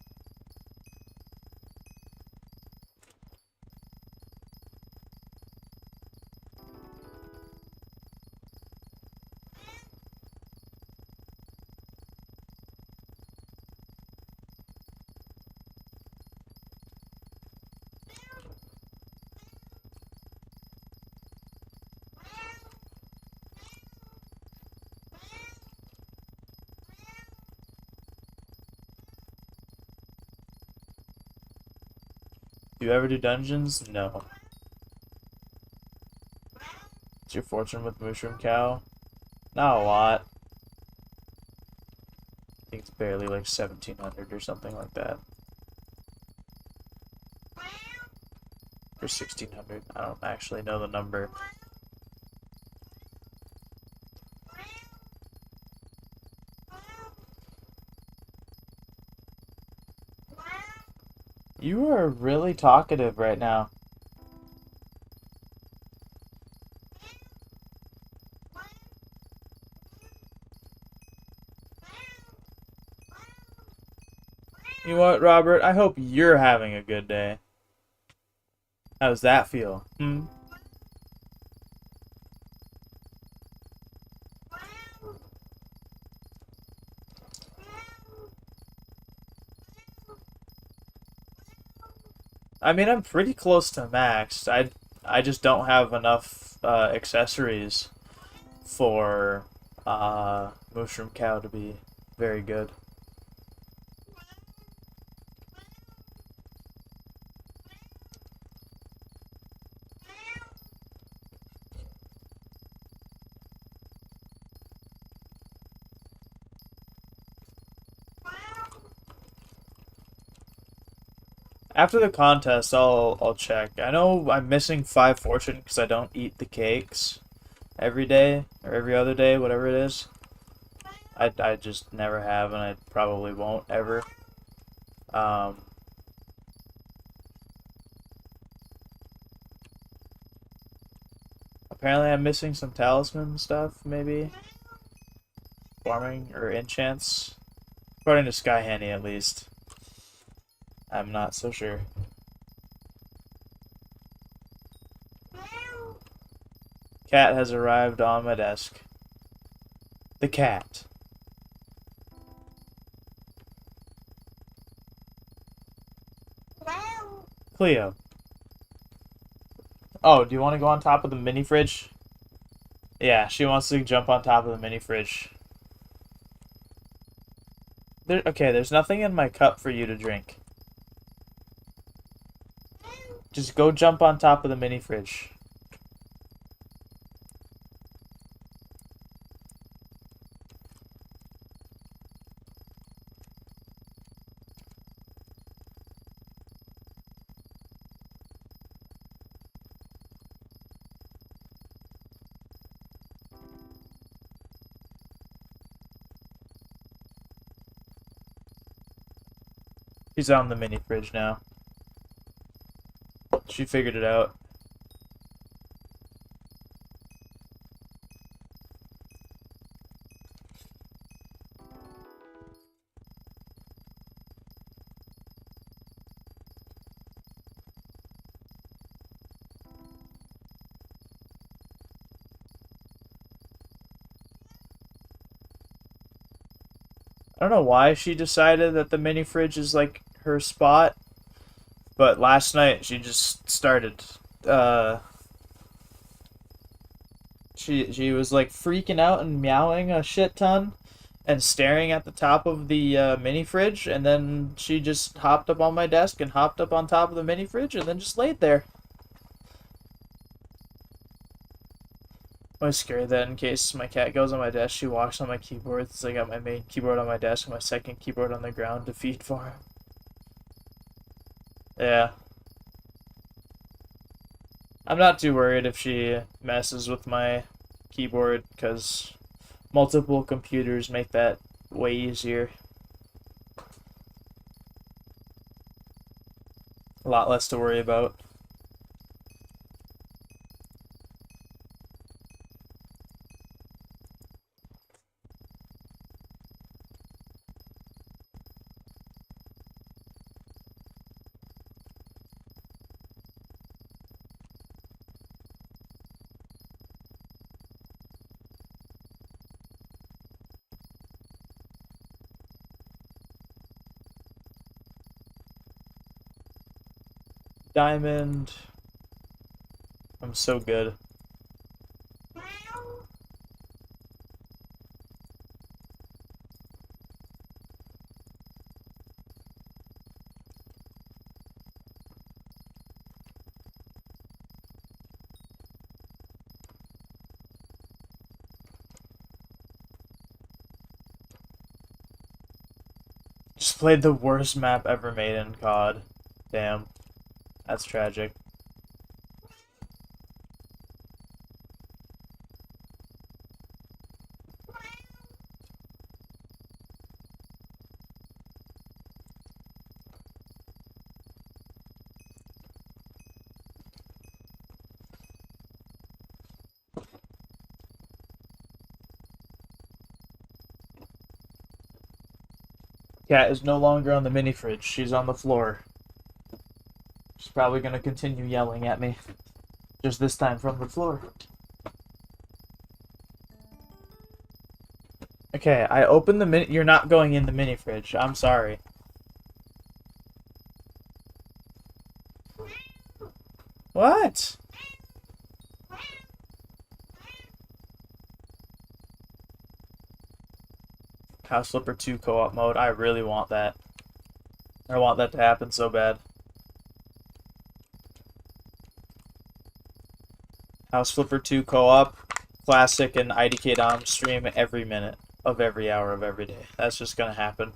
A: Do you ever do dungeons? No. What's your fortune with Mushroom Cow? Not a lot. I think it's barely like 1,700 or something like that. Or 1,600. I don't actually know the number. You are really talkative right now. You know what, Robert? I hope you're having a good day. How does that feel? Hmm? I mean, I'm pretty close to max. I just don't have enough accessories for Mushroom Cow to be very good. After the contest, I'll check. I know I'm missing 5 fortune because I don't eat the cakes every day or every other day, whatever it is. I just never have, and I probably won't ever. Um, Apparently, I'm missing some talisman stuff, maybe farming or enchants, according to Sky Handy at least. I'm not so sure. Cat has arrived on my desk. The cat. Cleo. Oh, do you want to go on top of the mini fridge? Yeah, she wants to jump on top of the mini fridge. Okay, there's nothing in my cup for you to drink. Just go jump on top of the mini fridge. She's on the mini fridge now. She figured it out. I don't know why she decided that the mini fridge is like her spot, but last night she just started. Uh, she was like freaking out and meowing a shit ton, and staring at the top of the mini fridge, and then she just hopped up on my desk and hopped up on top of the mini fridge, and then just laid there. I'm scared that in case my cat goes on my desk, she walks on my keyboard. So I got my main keyboard on my desk and my second keyboard on the ground to feed for him. Yeah. I'm not too worried if she messes with my keyboard, because multiple computers make that way easier. A lot less to worry about. Diamond. I'm so good. Just played the worst map ever made in COD. Damn. That's tragic. Cat is no longer on the mini fridge. She's on the floor. She's probably gonna continue yelling at me. Just this time from the floor. Okay, I opened the mini. You're not going in the mini fridge. I'm sorry. What? House Flipper 2 co-op mode. I really want that. I want that to happen so bad. House Flipper 2 co-op, classic, and IDK Dom stream every minute of every hour of every day. That's just gonna happen.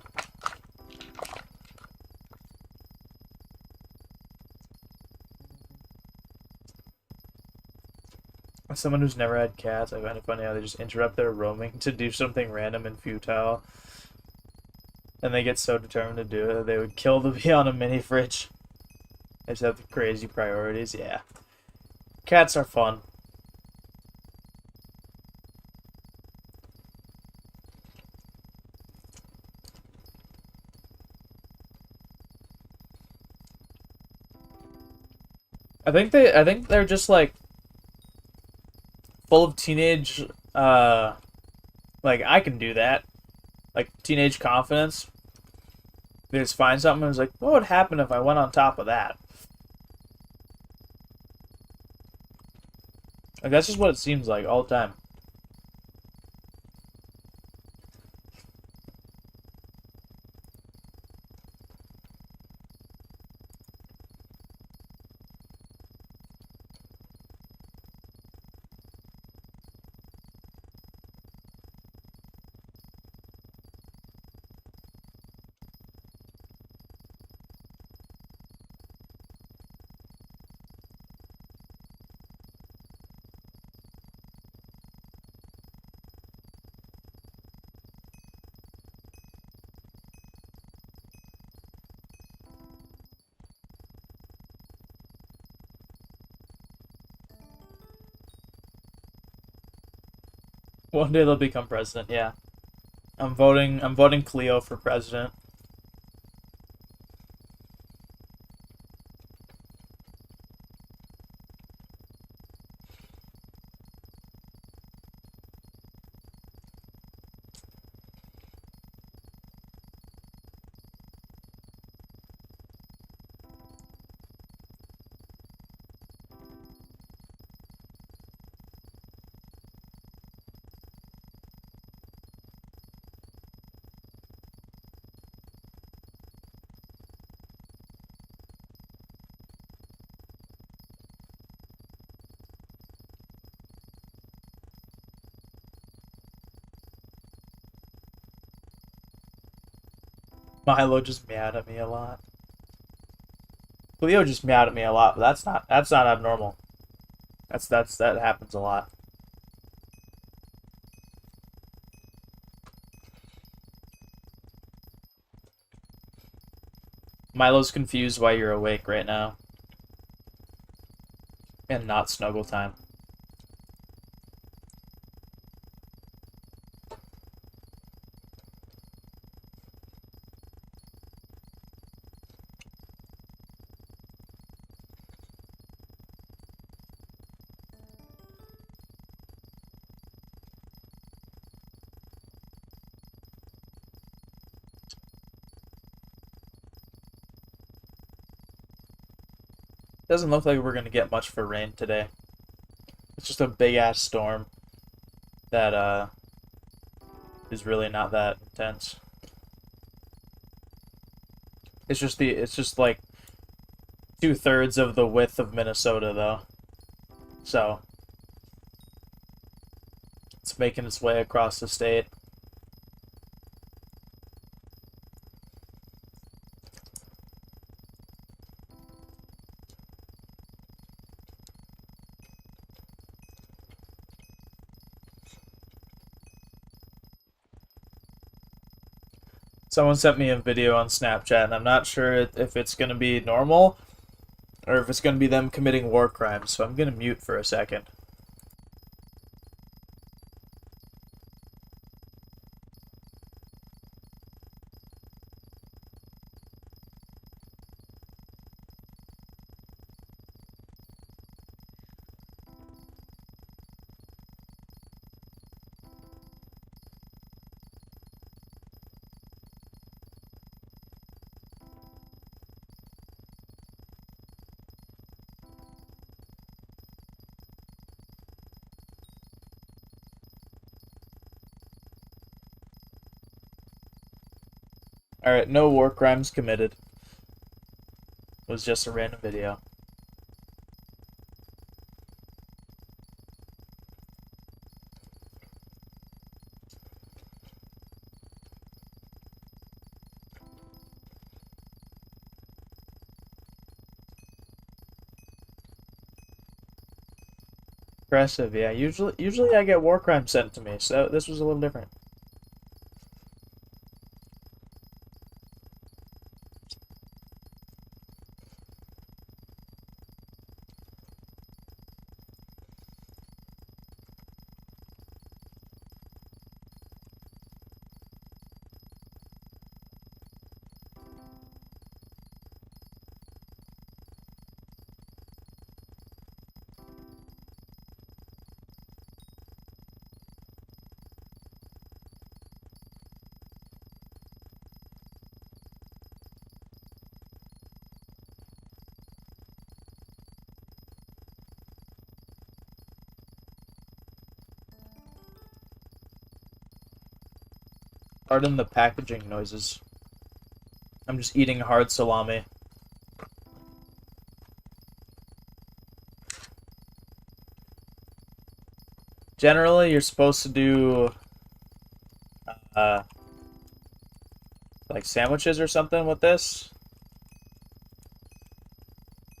A: As someone who's never had cats, I find it funny how they just interrupt their roaming to do something random and futile. And they get so determined to do it that they would kill to be on a mini fridge. They just have crazy priorities, yeah. Cats are fun. I think they're just like full of teenage like I can do that. Like teenage confidence. They just find something and it's like, what would happen if I went on top of that? Like that's just what it seems like all the time. One day they'll become president, yeah. I'm voting Cleo for president. Milo just meowed at me a lot. Cleo just meowed at me a lot, but that's not abnormal. That happens a lot. Milo's confused why you're awake right now. And not snuggle time. Doesn't look like we're gonna get much for rain today. It's just a big ass storm that is really not that intense. It's just like 2/3 of the width of Minnesota though. So it's making its way across the state. Someone sent me a video on Snapchat, and I'm not sure if it's going to be normal or if it's going to be them committing war crimes, so I'm going to mute for a second. Alright, no war crimes committed. It was just a random video. Impressive, yeah. Usually I get war crimes sent to me, so this was a little different. Pardon the packaging noises. I'm just eating hard salami. Generally, you're supposed to do like sandwiches or something with this,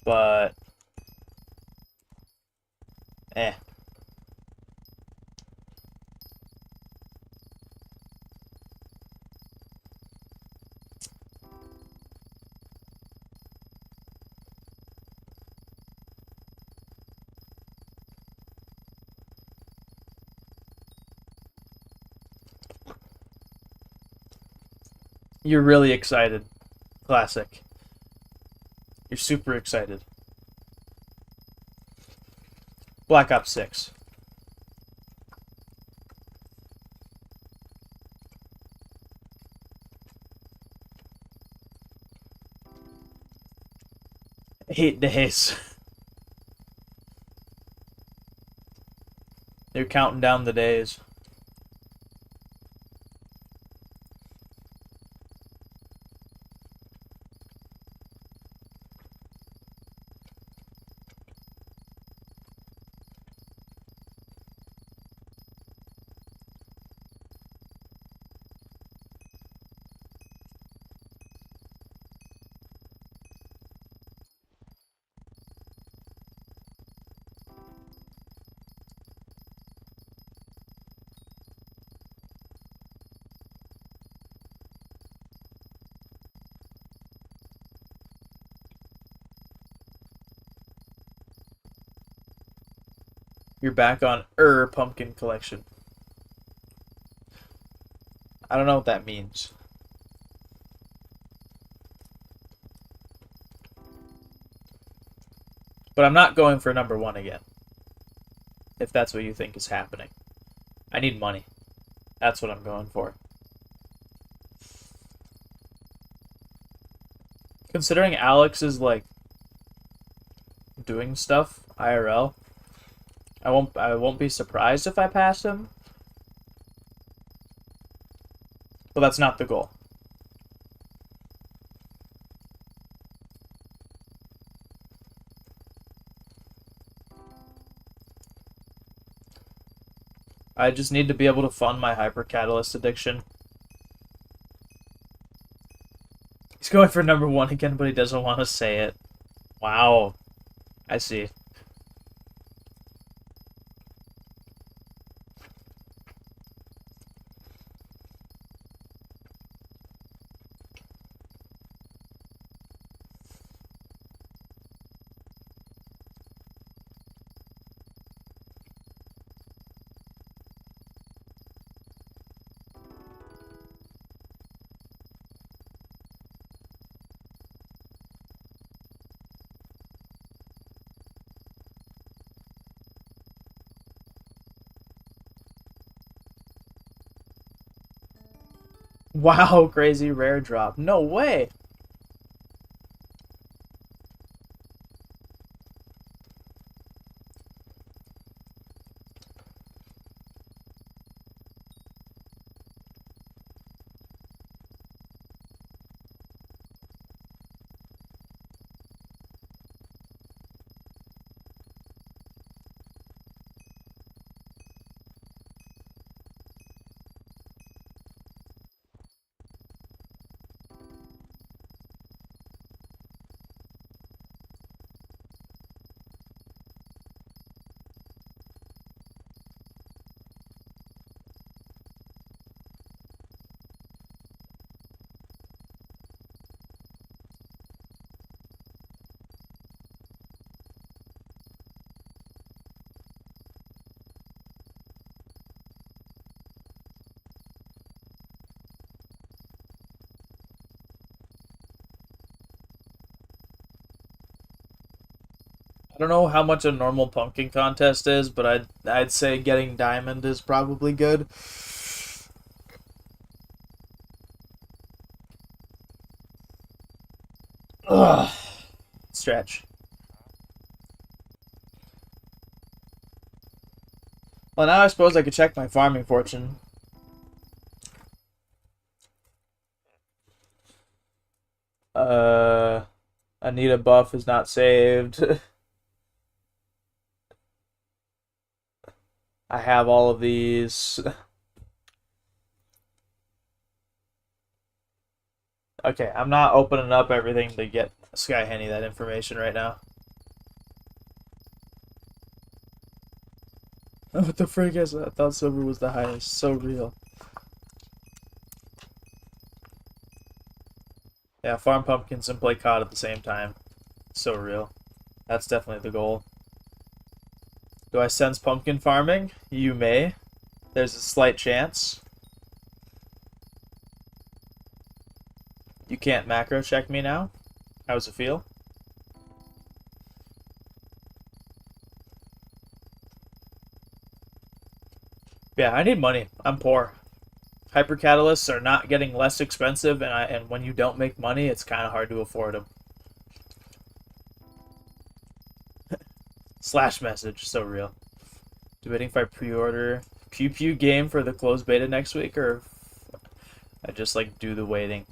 A: but eh. You're really excited. Classic. You're super excited. Black Ops 6. Eight days. They're counting down the days. You're back on pumpkin collection. I don't know what that means. But I'm not going for number one again. If that's what you think is happening. I need money. That's what I'm going for. Considering Alex is like doing stuff IRL, I won't be surprised if I pass him. But that's not the goal. I just need to be able to fund my hypercatalyst addiction. He's going for number one again, but he doesn't want to say it. Wow. I see. Wow, crazy rare drop. No way. I don't know how much a normal pumpkin contest is, but I'd say getting diamond is probably good. Ugh. Stretch. Well, now I suppose I could check my farming fortune. Uh, Anita buff is not saved. I have all of these. Okay, I'm not opening up everything to get Sky Henny that information right now. What the frick is that? I thought silver was the highest. So real. Yeah, farm pumpkins and play COD at the same time. So real. That's definitely the goal. Do I sense pumpkin farming? You may. There's a slight chance. You can't macro check me now? How does it feel? Yeah, I need money. I'm poor. Hypercatalysts are not getting less expensive, and when you don't make money, it's kind of hard to afford them. Slash message, so real. Debating if I pre-order Pew Pew game for the closed beta next week, or I just like do the waiting.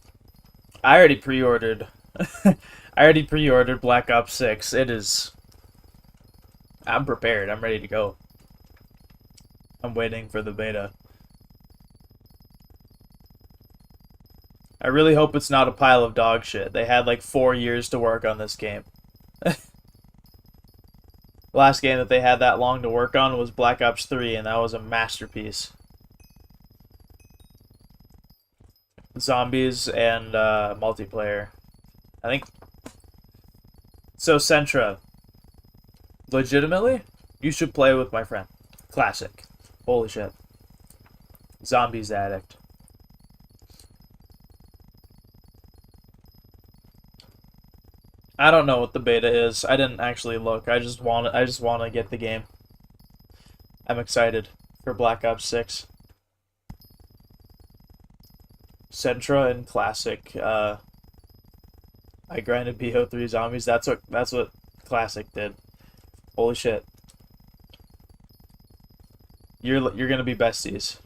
A: I already pre-ordered. I already pre-ordered Black Ops 6. It is. I'm prepared. I'm ready to go. I'm waiting for the beta. I really hope it's not a pile of dog shit. They had like 4 years to work on this game. The last game that they had that long to work on was Black Ops 3, and that was a masterpiece. Zombies and multiplayer. I think. So, Sentra. Legitimately, you should play with my friend. Classic. Holy shit. Zombies addict. I don't know what the beta is. I didn't actually look. I just want to get the game. I'm excited for Black Ops 6. Sentra and Classic. I grinded BO3 zombies. That's what Classic did. Holy shit. You're gonna be besties.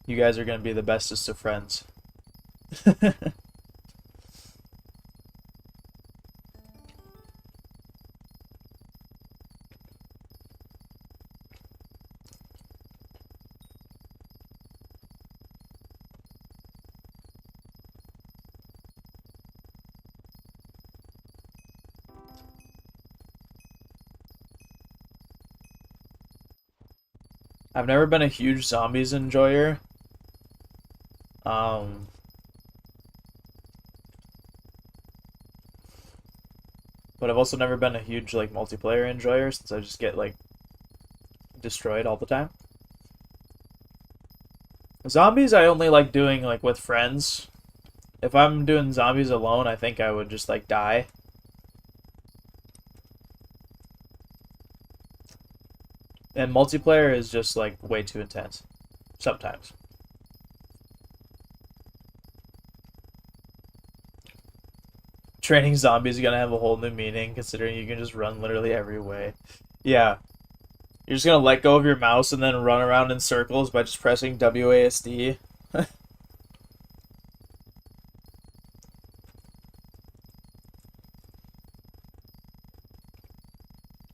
A: You guys are gonna be the bestest of friends. I've never been a huge zombies enjoyer. Um, but I've also never been a huge like multiplayer enjoyer since I just get like destroyed all the time. Zombies I only like doing like with friends. If I'm doing zombies alone, I think I would just like die. And multiplayer is just like way too intense. Sometimes. Training zombies is gonna have a whole new meaning, considering you can just run literally every way. Yeah. You're just gonna let go of your mouse and then run around in circles by just pressing WASD. I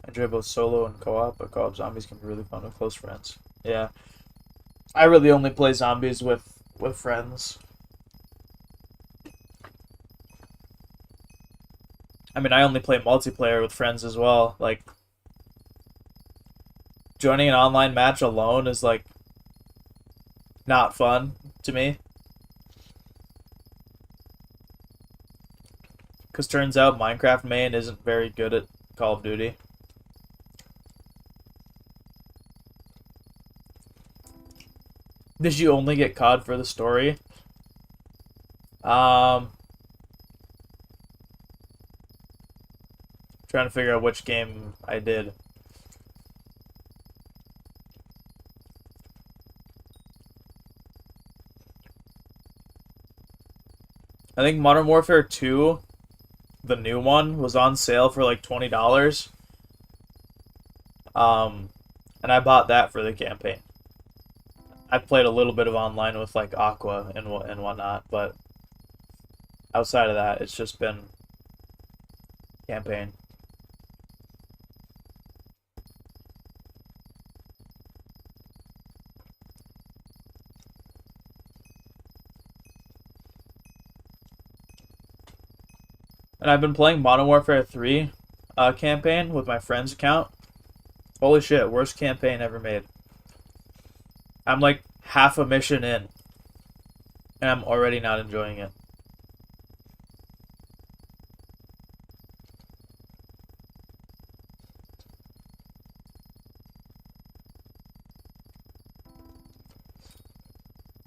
A: enjoy both solo and co-op, but co-op zombies can be really fun with close friends. Yeah. I really only play zombies with friends. I mean, I only play multiplayer with friends as well. Like, joining an online match alone is, like, not fun to me. Because turns out Minecraft main isn't very good at Call of Duty. Did you only get COD for the story? Trying to figure out which game I did. I think Modern Warfare 2, the new one, was on sale for like $20. And I bought that for the campaign. I played a little bit of online with like Aqua and whatnot, but outside of that, it's just been campaign. And I've been playing Modern Warfare 3 campaign with my friend's account. Holy shit, worst campaign ever made. I'm like half a mission in, and I'm already not enjoying it.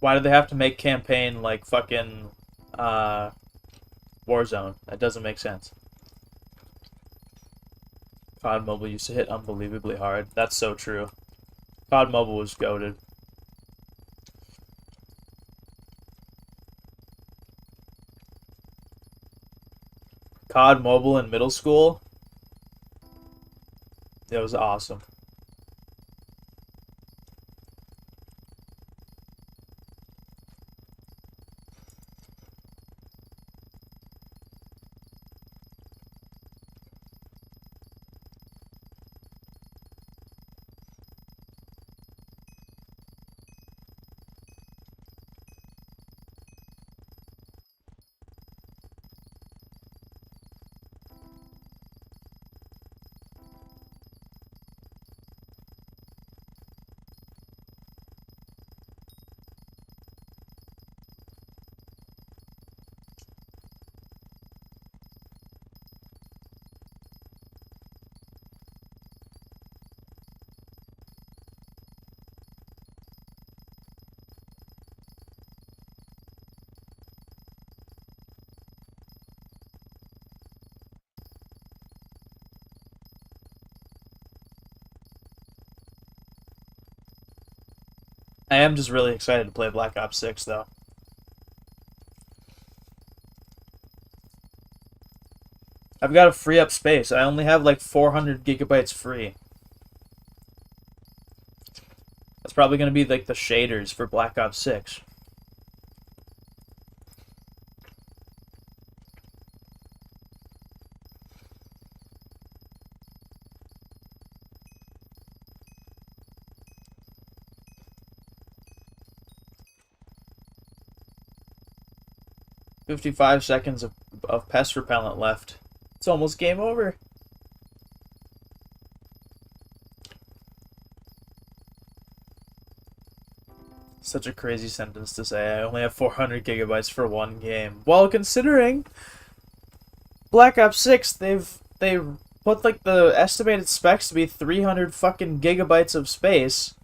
A: Why do they have to make campaign like fucking Warzone? That doesn't make sense. COD Mobile used to hit unbelievably hard. That's so true. COD Mobile was goated. COD Mobile in middle school, it was awesome. I am just really excited to play Black Ops 6, though. I've got to free up space. I only have like 400 gigabytes free. That's probably going to be like the shaders for Black Ops 6. "55 seconds of pest repellent left. It's almost game over." Such a crazy sentence to say. I only have 400 gigabytes for one game. Well, considering Black Ops 6, they put like the estimated specs to be 300 fucking gigabytes of space.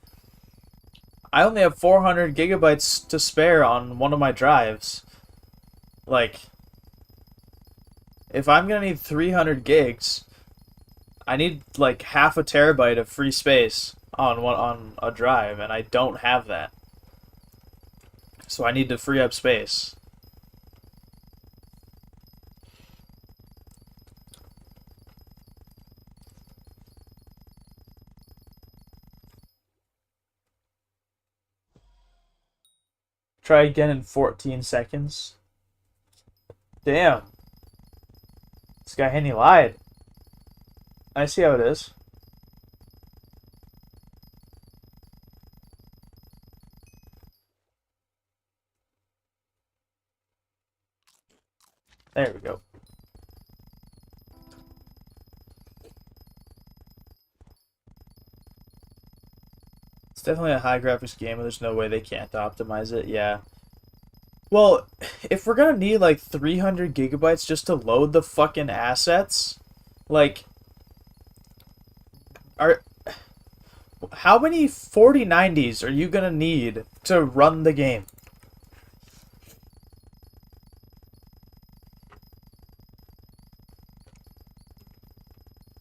A: I only have 400 gigabytes to spare on one of my drives. Like, if I'm gonna need 300 gigs, I need like half a terabyte of free space on a drive, and I don't have that. So I need to free up space. Try again in 14 seconds. Damn. This guy Henny lied. I see how it is. There we go. It's definitely a high graphics game, and there's no way they can't optimize it. Yeah. Well, if we're gonna need like 300 gigabytes just to load the fucking assets, like, are how many 4090s are you gonna need to run the game?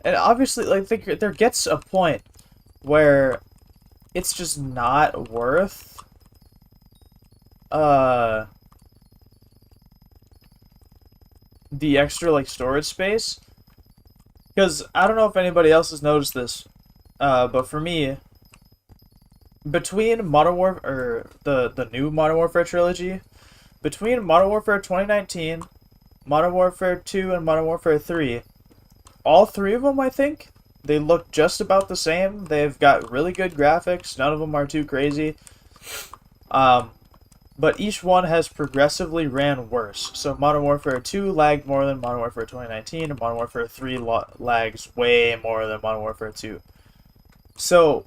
A: And obviously, like, there gets a point where it's just not worth the extra like storage space, because I don't know if anybody else has noticed this, but for me, between Modern Warfare, or the new Modern Warfare trilogy, between Modern Warfare 2019, Modern Warfare 2, and Modern Warfare 3, all three of them, I think, they look just about the same. They've got really good graphics. None of them are too crazy. But each one has progressively ran worse. So Modern Warfare 2 lagged more than Modern Warfare 2019, and Modern Warfare 3 lags way more than Modern Warfare 2. So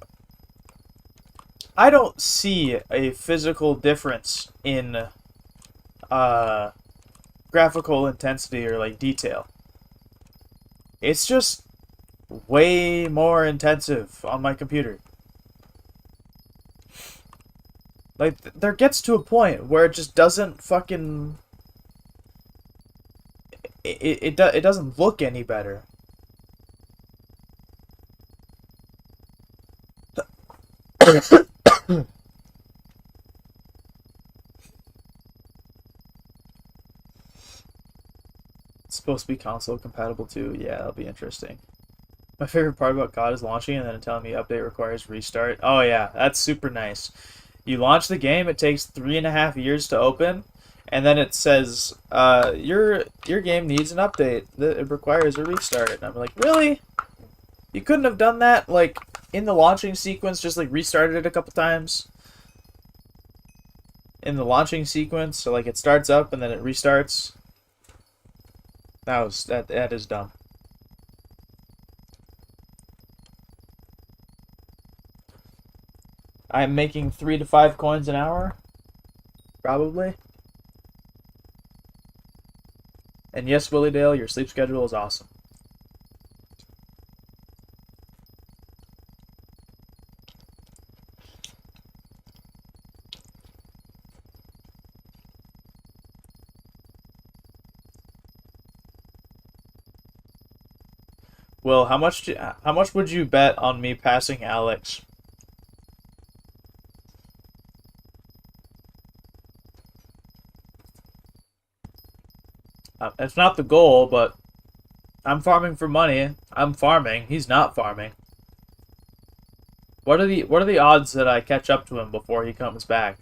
A: I don't see a physical difference in graphical intensity or like detail. It's just way more intensive on my computer. Like, there gets to a point where it just doesn't fucking... It doesn't look any better. It's supposed to be console compatible too. Yeah, that'll be interesting. My favorite part about COD is launching and then telling me update requires restart. Oh yeah, that's super nice. You launch the game, it takes 3.5 years to open, and then it says, your game needs an update. It requires a restart. And I'm like, really? You couldn't have done that, like, in the launching sequence, just, like, restarted it a couple times? In the launching sequence, so, like, it starts up and then it restarts? That is dumb. I'm making 3 to 5 coins an hour, probably. And yes, Willie Dale, your sleep schedule is awesome. Will, how much would you bet on me passing Alex? It's not the goal, but I'm farming for money. I'm farming. He's not farming. What are the odds that I catch up to him before he comes back?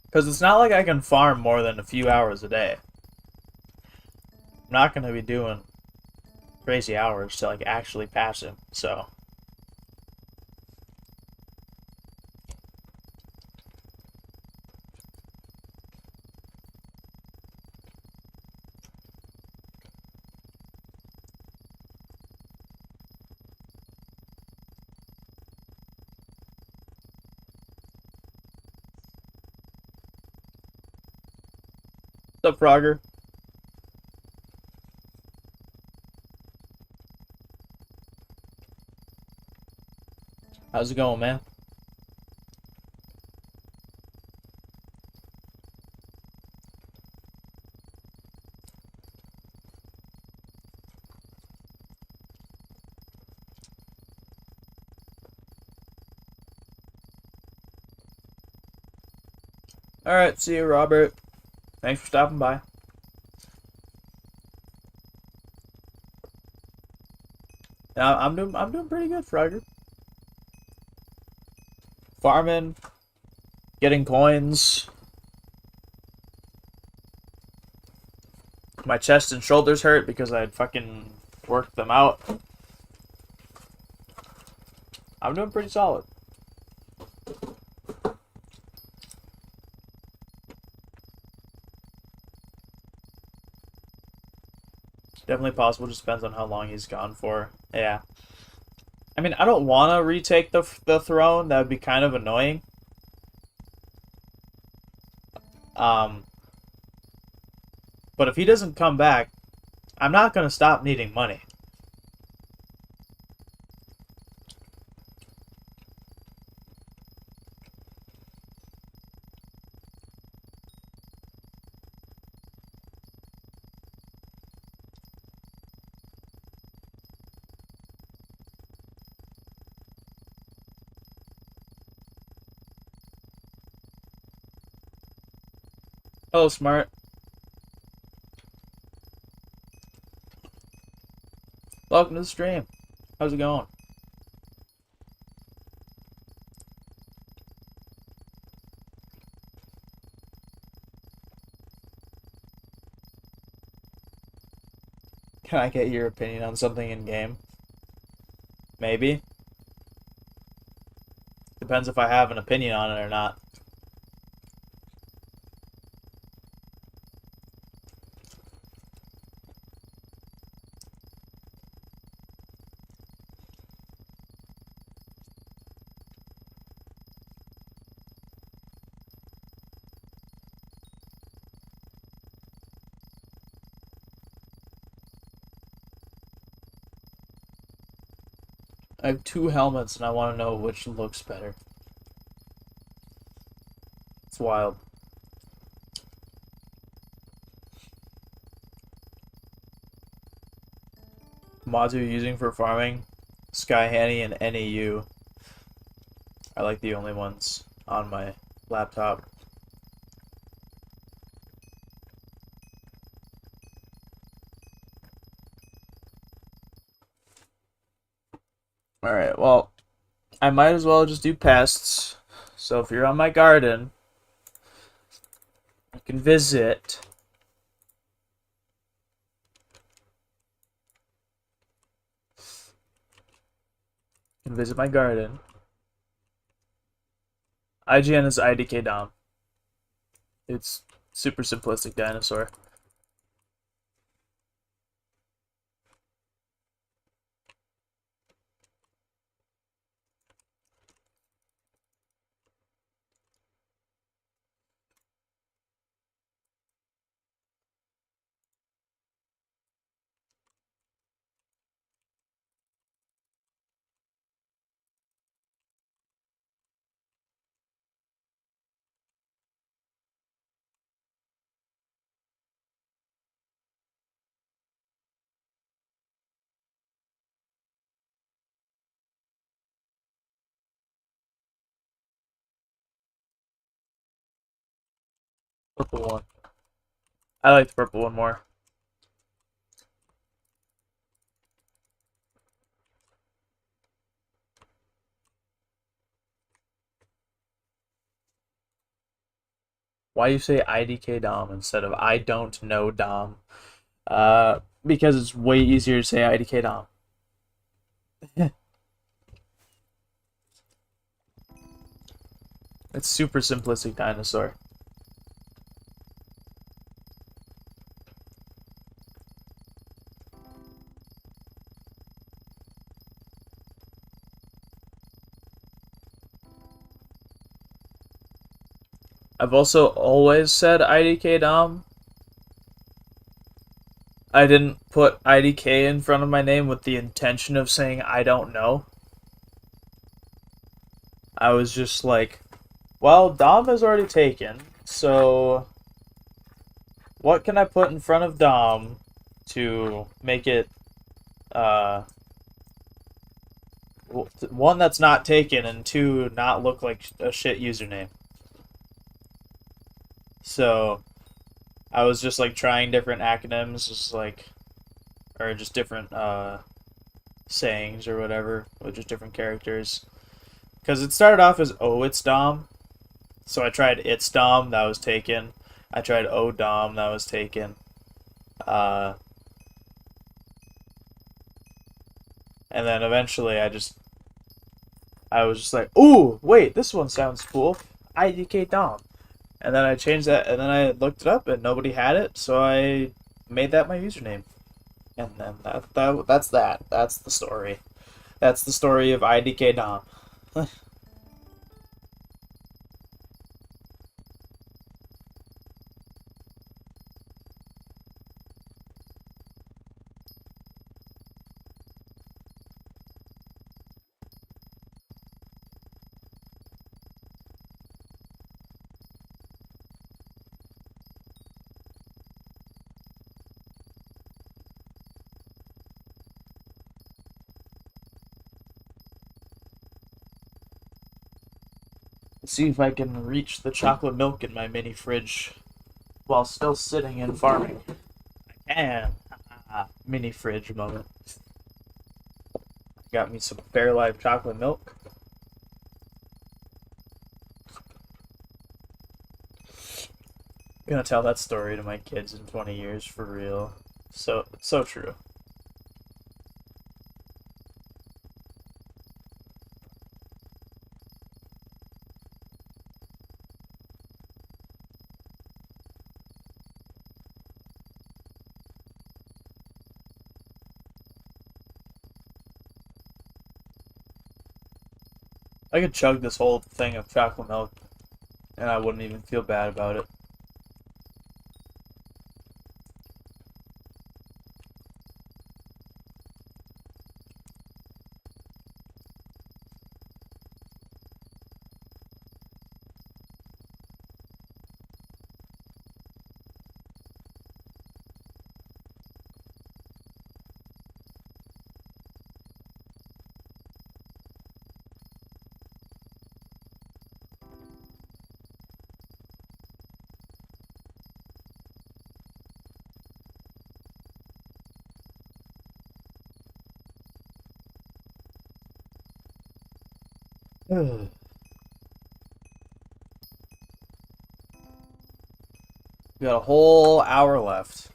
A: Because it's not like I can farm more than a few hours a day. I'm not going to be doing crazy hours to, like, actually pass him, so... What's up, Frogger? How's it going, man? Alright, see you, Robert. Thanks for stopping by. Now I'm doing pretty good, Frogger. Farming, getting coins. My chest and shoulders hurt because I fucking worked them out. I'm doing pretty solid. Definitely possible, just depends on how long he's gone for. Yeah. I mean, I don't want to retake the throne. That would be kind of annoying. But if he doesn't come back, I'm not going to stop needing money. Hello, Smart. Welcome to the stream. How's it going? Can I get your opinion on something in game? Maybe. Depends if I have an opinion on it or not. I have two helmets and I want to know which looks better. It's wild. Mods you're using for farming, Skyhanny and NEU are like the only ones on my laptop. Alright, well, I might as well just do pests. So if you're on my garden, you can visit. You can visit my garden. IGN is IdkDom. It's super simplistic dinosaur. Purple one. I like the purple one more. Why you say IdkDom instead of I don't know Dom? Because it's way easier to say IdkDom. It's super simplistic dinosaur. I've also always said IdkDom. I didn't put IDK in front of my name with the intention of saying I don't know. I was just like, well, Dom is already taken, so what can I put in front of Dom to make it, one, that's not taken, and two, not look like a shit username? So I was just like trying different acronyms, just like or just different sayings or whatever, with just different characters. Because it started off as "Oh, it's Dom," so I tried "It's Dom," that was taken. I tried "Oh, Dom," that was taken. Uh, and then eventually I was just like, "Ooh, wait, this one sounds cool. IDK Dom." And then I changed that, and then I looked it up, and nobody had it, so I made that my username. And then that's that. That's the story. That's the story of IDK Dom. Let's see if I can reach the chocolate milk in my mini fridge while still sitting and farming. I can. Mini fridge moment. Got me some Fairlife chocolate milk. I'm gonna tell that story to my kids in 20 years for real. So true. I could chug this whole thing of chocolate milk and I wouldn't even feel bad about it. We got a whole hour left.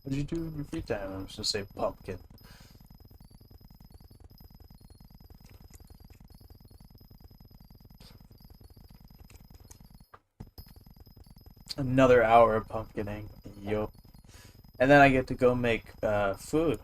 A: What did you do in your free time? I was gonna say pumpkin. Another hour of pumpkining. Yup. And then I get to go make food.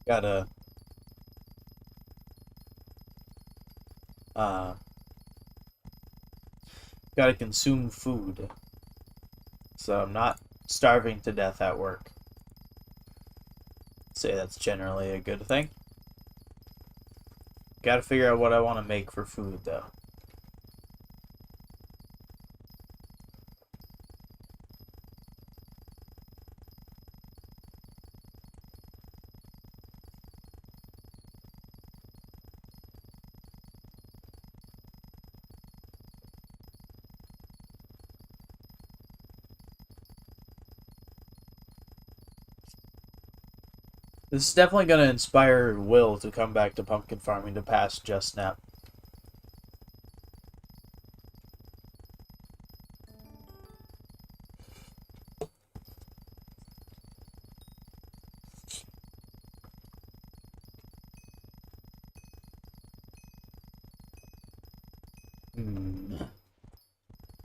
A: Gotta uh gotta consume food. So I'm not starving to death at work. Say that's generally a good thing. Gotta figure out what I want to make for food though. This is definitely going to inspire Will to come back to pumpkin farming to pass Just Snap.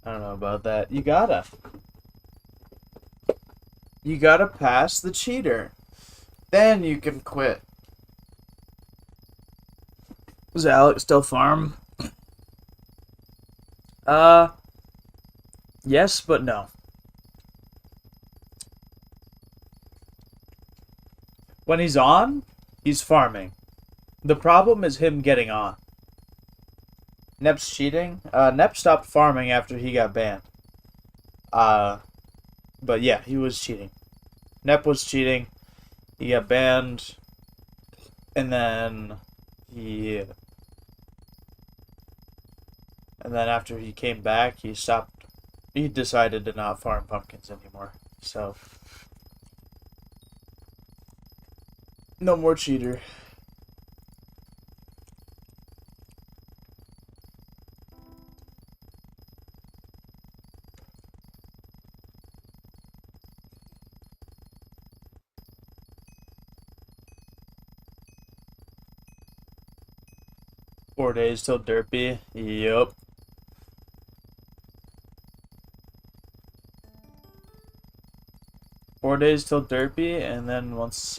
A: I don't know about that. You gotta pass the cheater. Then you can quit. Does Alex still farm? Yes, but no. When he's on, he's farming. The problem is him getting on. Nep's cheating. Nep stopped farming after he got banned. But yeah, he was cheating. Nep was cheating. He got banned, and then after he came back, he stopped. He decided to not farm pumpkins anymore. So no more cheater. Four days till derpy. Yup. Four days till derpy, and then once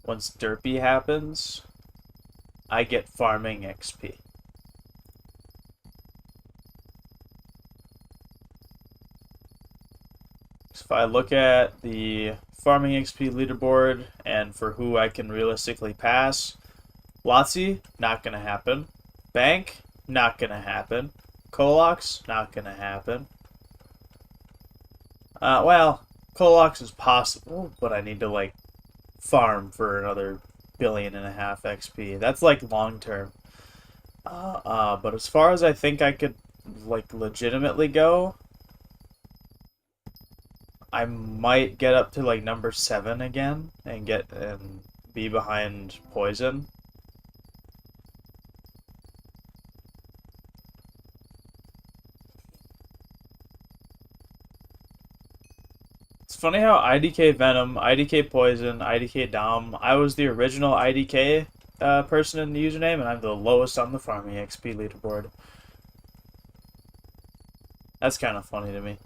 A: derpy happens, I get farming XP. So if I look at the farming XP leaderboard and for who I can realistically pass, Watsy, not gonna happen. Bank, not gonna happen. Colox, not gonna happen. Well, Colox is possible, but I need to, like, farm for another 1.5 billion XP. That's, like, long term. But as far as I think I could, like, legitimately go, I might get up to, like, number 7 again and be behind Poison. It's funny how IDK Venom, IDK Poison, IDK Dom, I was the original IDK person in the username, and I'm the lowest on the farming XP leaderboard. That's kind of funny to me.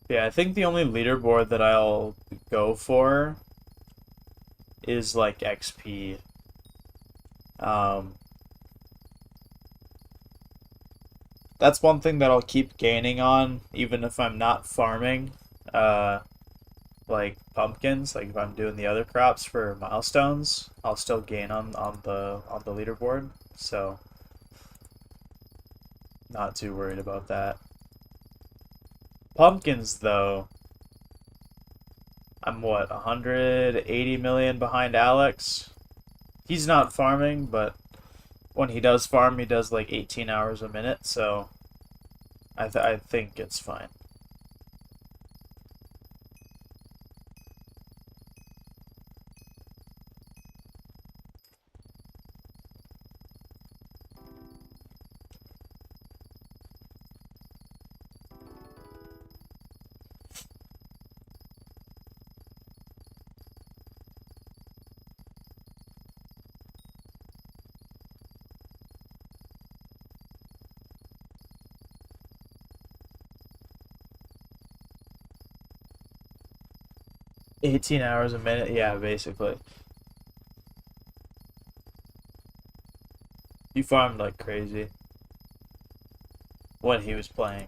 A: Yeah, I think the only leaderboard that I'll go for is like XP. That's one thing that I'll keep gaining on, even if I'm not farming, like pumpkins. Like if I'm doing the other crops for milestones, I'll still gain on the leaderboard. So, not too worried about that. Pumpkins, though, I'm what, 180 million behind Alex? He's not farming, but when he does farm, he does like 18 hours a minute, so I think it's fine. $18 a minute, yeah, basically. He farmed like crazy when he was playing.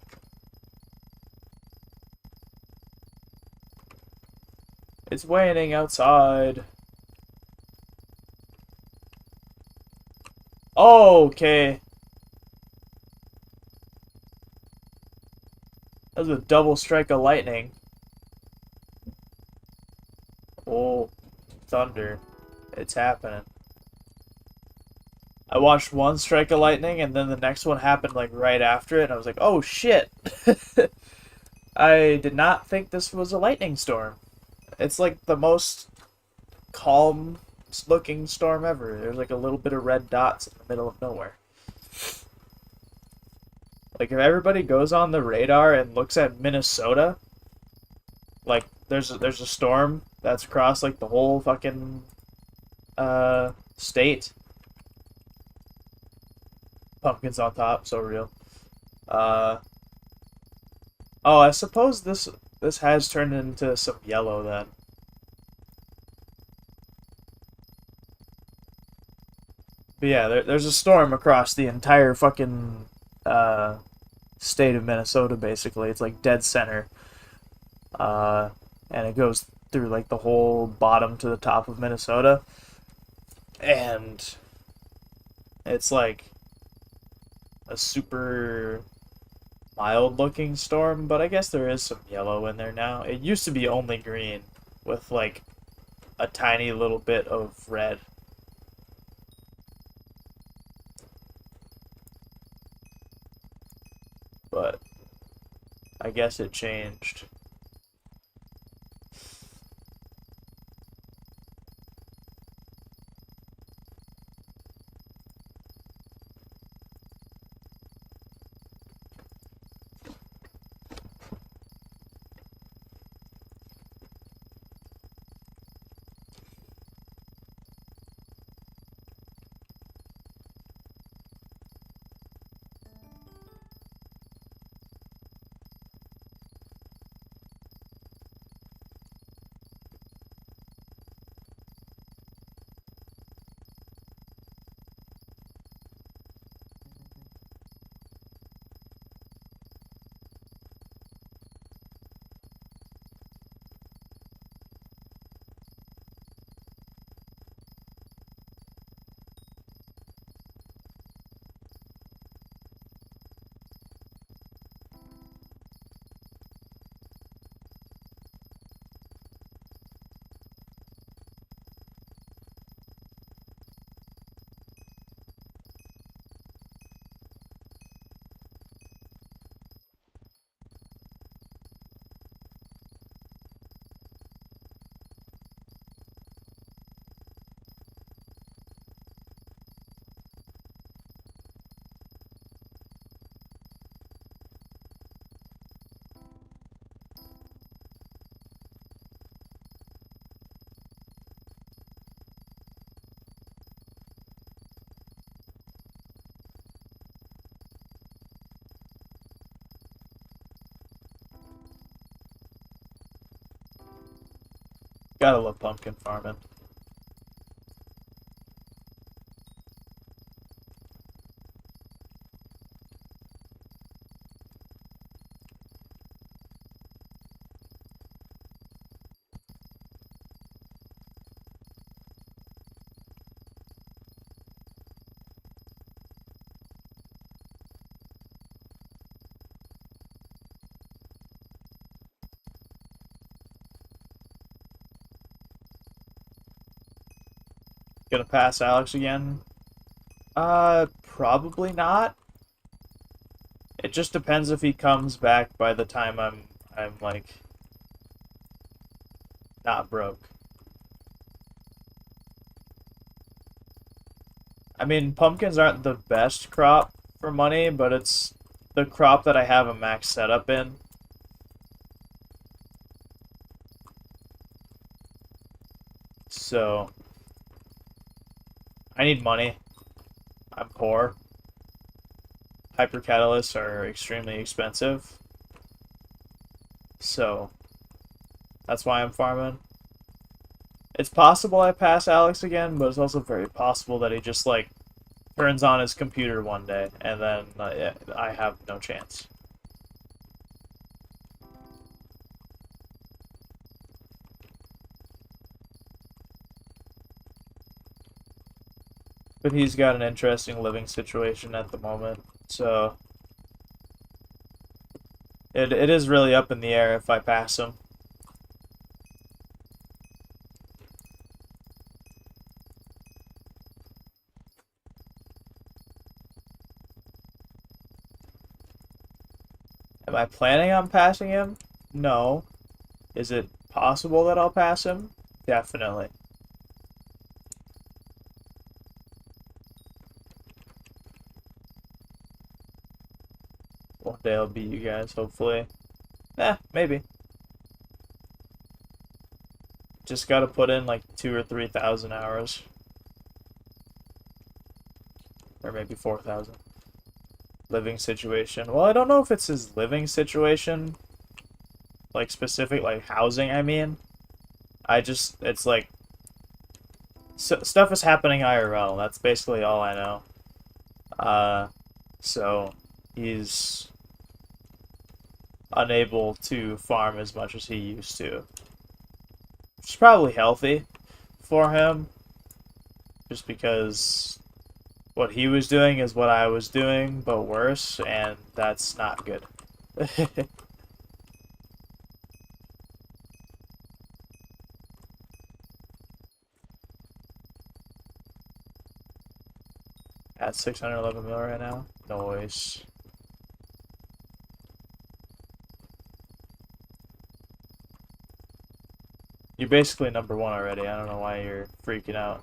A: It's waning outside. Oh, okay. That was a double strike of lightning. Oh, thunder. It's happening. I watched one strike of lightning, and then the next one happened, like, right after it, and I was like, oh, shit! I did not think this was a lightning storm. It's, like, the most calm-looking storm ever. There's, like, a little bit of red dots in the middle of nowhere. Like if everybody goes on the radar and looks at Minnesota, like there's a storm that's across like the whole fucking state. Pumpkins on top, so real. Uh oh, I suppose this has turned into some yellow then. But yeah, there's a storm across the entire fucking uh state of Minnesota basically. It's like dead center. Uh and it goes through like the whole bottom to the top of Minnesota. And it's like a super mild looking storm, but I guess there is some yellow in there now. It used to be only green with like a tiny little bit of red. But I guess it changed. Gotta love pumpkin farming. Gonna pass Alex again? Probably not. It just depends if he comes back by the time I'm like not broke. I mean, pumpkins aren't the best crop for money, but it's the crop that I have a max setup in. So, I need money. I'm poor. Hypercatalysts are extremely expensive. So, that's why I'm farming. It's possible I pass Alex again, but it's also very possible that he just, like, turns on his computer one day, and then yeah, I have no chance. But he's got an interesting living situation at the moment, so it is really up in the air if I pass him. Am I planning on passing him? No. Is it possible that I'll pass him? Definitely. day I'll beat you guys, hopefully. Maybe. Just gotta put in like 2,000 or 3,000 hours. Or maybe 4,000. Living situation. Well, I don't know if it's his living situation. Like specific, like housing, I mean. It's like, stuff is happening IRL. That's basically all I know. So he's unable to farm as much as he used to. Which is probably healthy for him. Just because what he was doing is what I was doing, but worse, and that's not good. At 611 mil right now. Noise. You're basically number one already. I don't know why you're freaking out.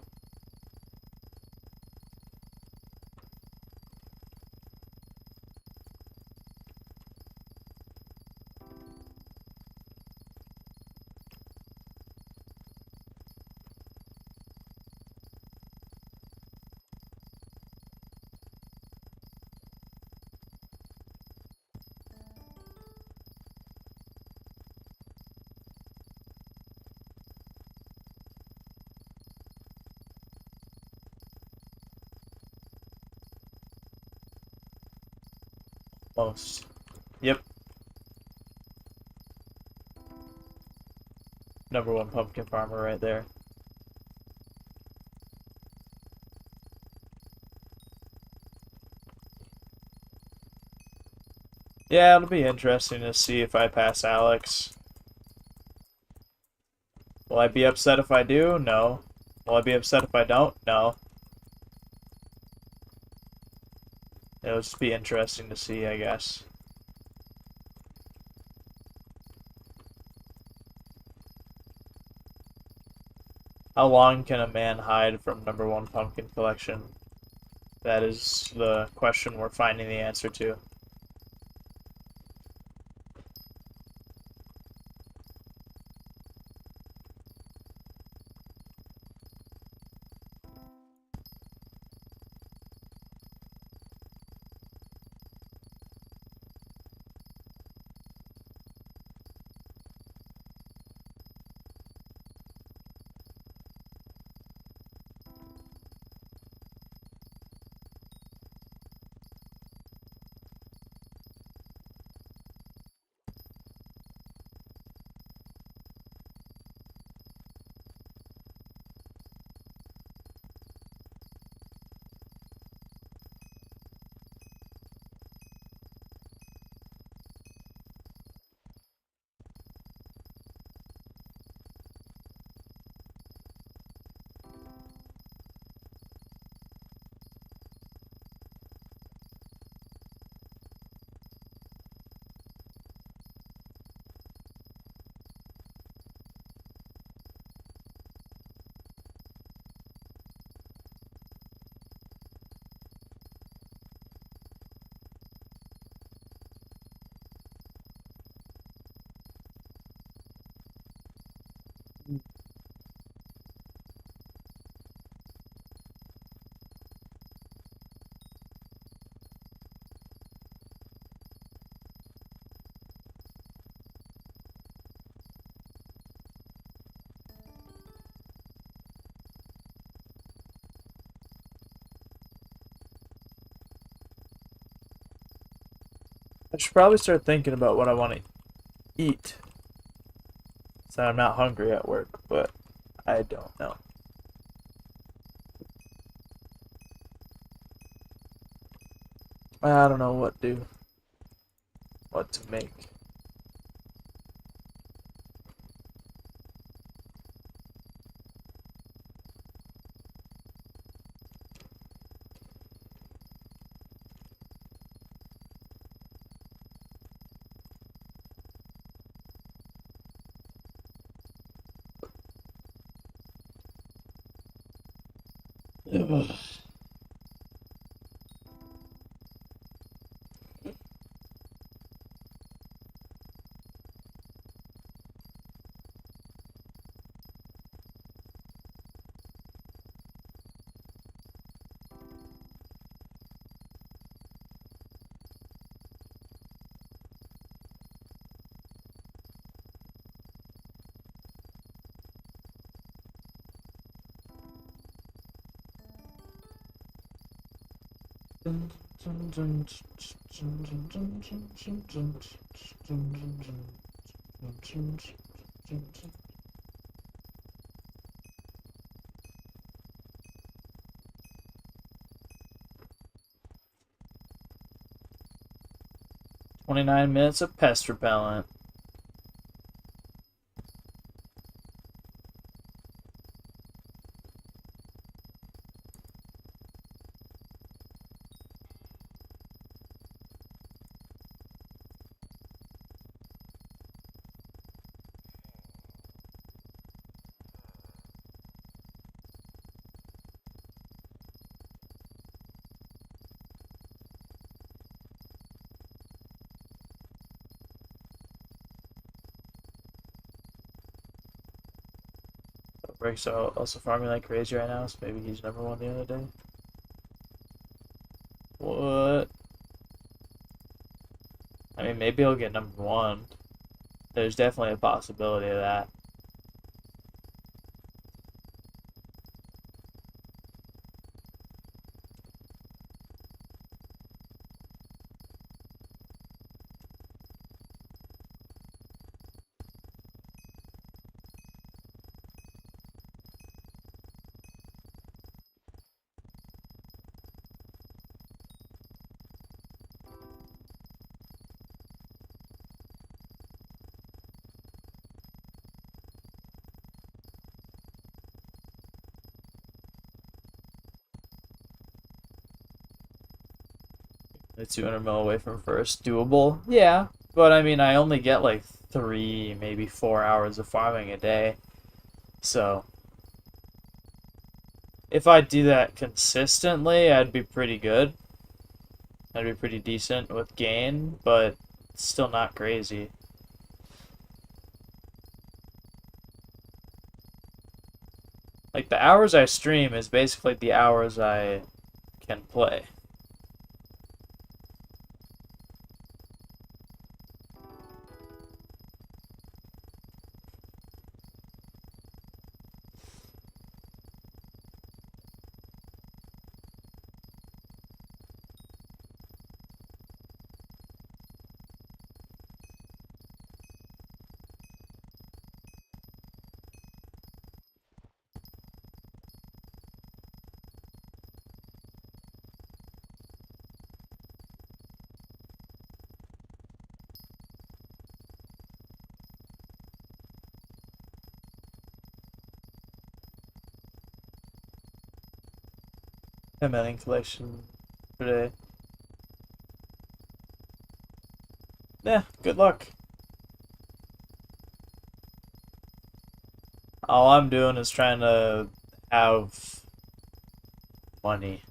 A: Most. Yep. Number one pumpkin farmer right there. Yeah, it'll be interesting to see if I pass Alex. Will I be upset if I do? No. Will I be upset if I don't? No. It'll just be interesting to see, I guess. How long can a man hide from number one pumpkin collection? That is the question we're finding the answer to. I should probably start thinking about what I want to eat. So I'm not hungry at work, but I don't know. I don't know what to make. $29 of pest repellent. Breaks are also farming like crazy right now, so maybe he's number one the other day. What? I mean, maybe he'll get number one. There's definitely a possibility of that. It's 200 mil away from first. Doable? Yeah. But I mean, I only get like 3, maybe 4 hours of farming a day. So, if I do that consistently, I'd be pretty good. I'd be pretty decent with gain, but still not crazy. Like, the hours I stream is basically the hours I can play. A million collection today. Yeah, good luck. All I'm doing is trying to have money.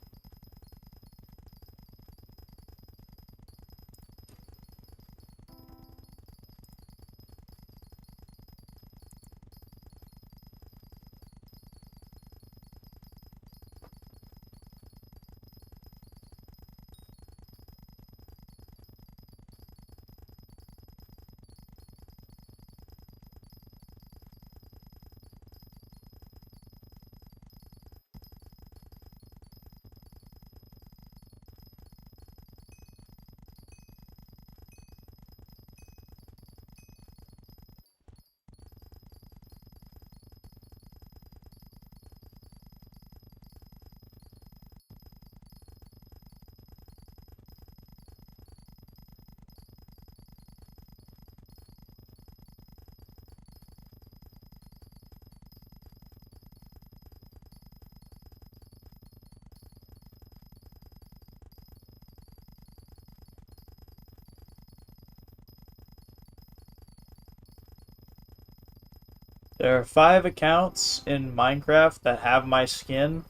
A: There are 5 accounts in Minecraft that have my skin,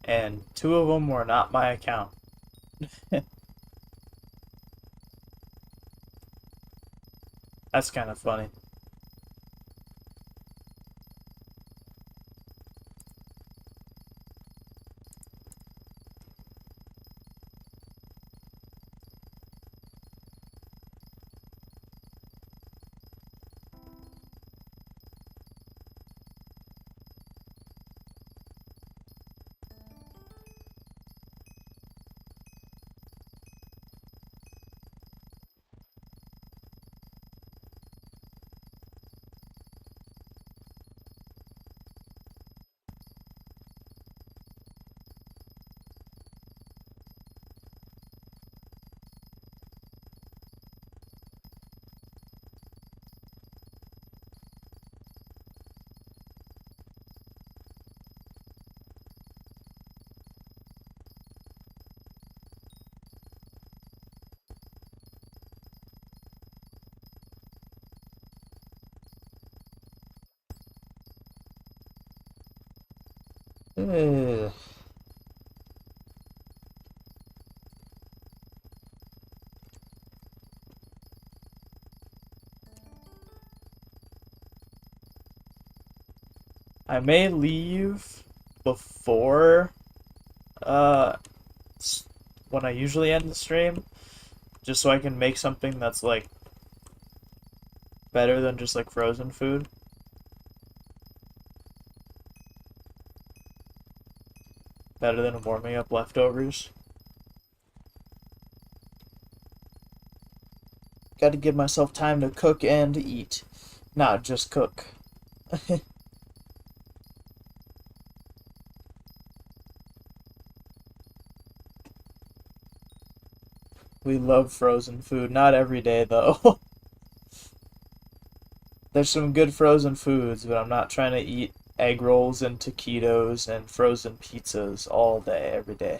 A: and 2 of them were not my account. That's kind of funny. Ugh. I may leave before when I usually end the stream, just so I can make something that's like better than just like frozen food. Better than warming up leftovers. Got to give myself time to cook and eat, not just cook. We love frozen food, not every day though. There's some good frozen foods, but I'm not trying to eat egg rolls and taquitos and frozen pizzas all day, every day.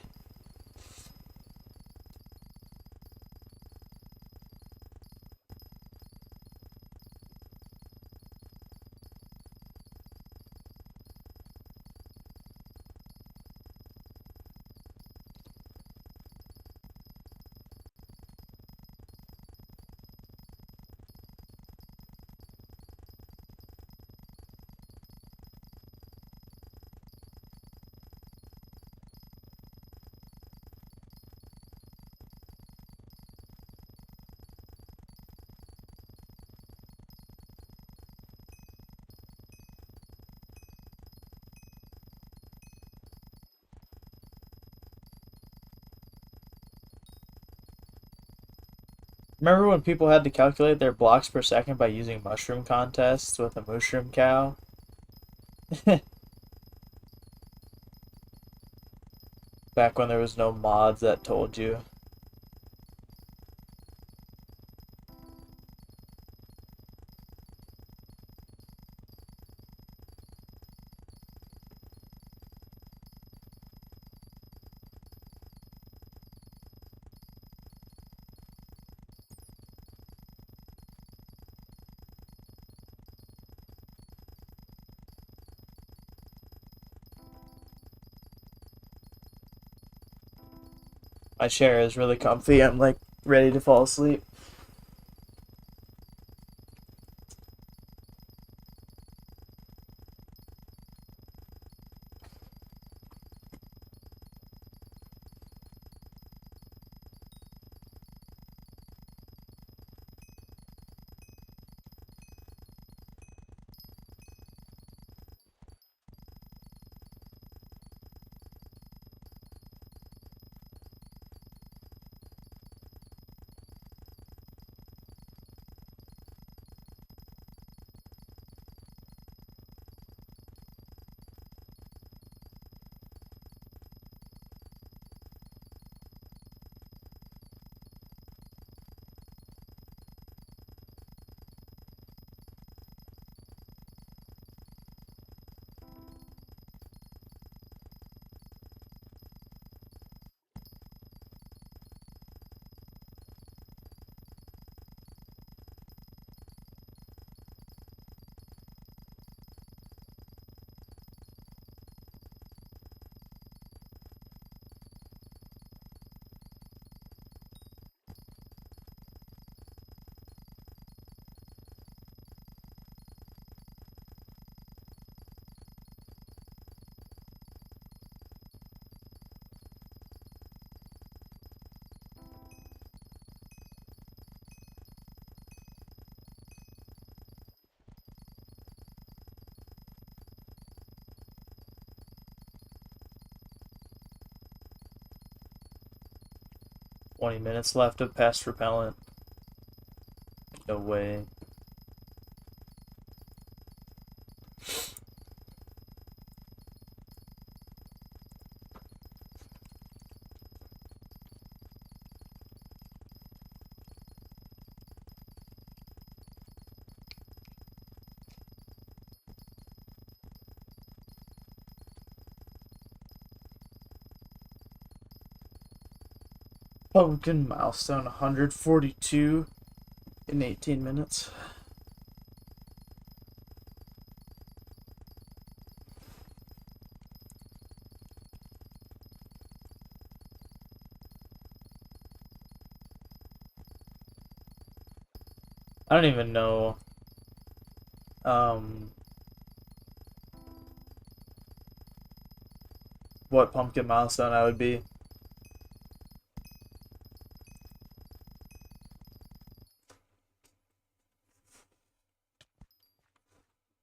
A: Remember when people had to calculate their blocks per second by using mushroom contests with a mushroom cow? Back when there was no mods that told you. My chair is really comfy. I'm like ready to fall asleep. $20 left of pest repellent. No way. Pumpkin milestone 142 in 18 minutes. I don't even know um what pumpkin milestone I would be.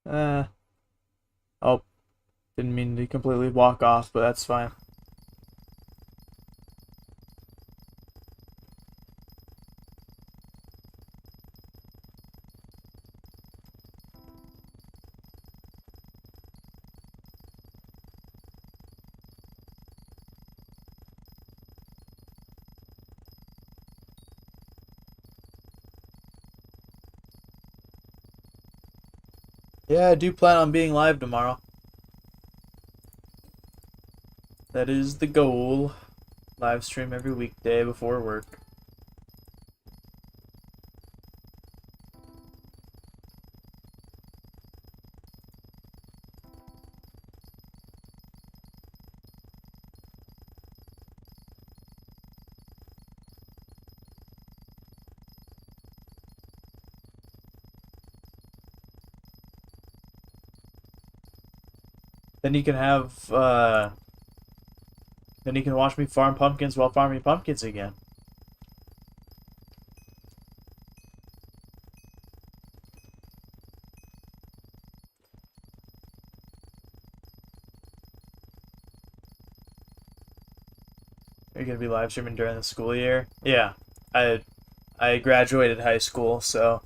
A: Uh oh, didn't mean to completely walk off, but that's fine. Yeah, I do plan on being live tomorrow. That is the goal. Live stream every weekday before work. Then you can have then you can watch me farm pumpkins while farming pumpkins again. Are you gonna be live streaming during the school year? Yeah. I graduated high school, so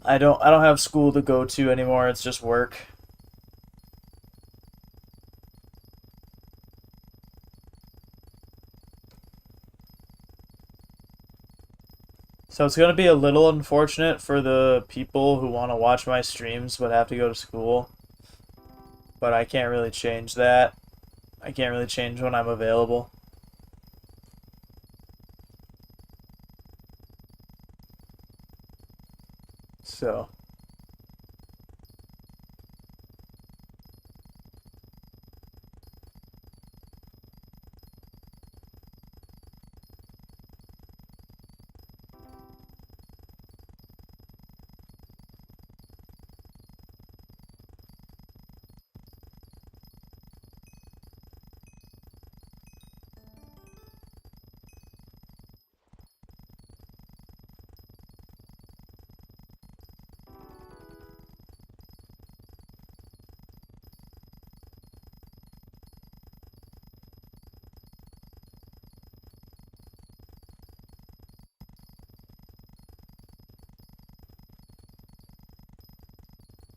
A: I don't have school to go to anymore, it's just work. So it's gonna be a little unfortunate for the people who want to watch my streams but have to go to school. But I can't really change that. I can't really change when I'm available. So,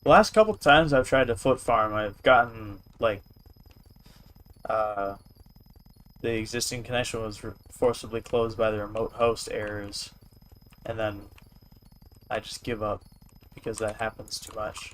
A: the last couple times I've tried to foot farm, I've gotten like uh the existing connection was forcibly closed by the remote host errors, and then I just give up because that happens too much.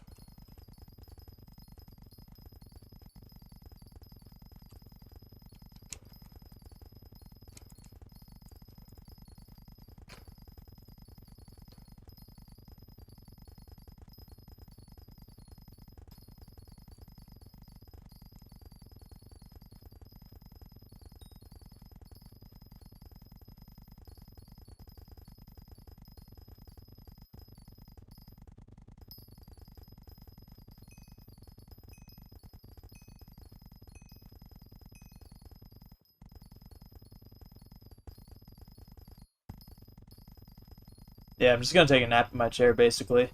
A: Yeah, I'm just gonna take a nap in my chair basically.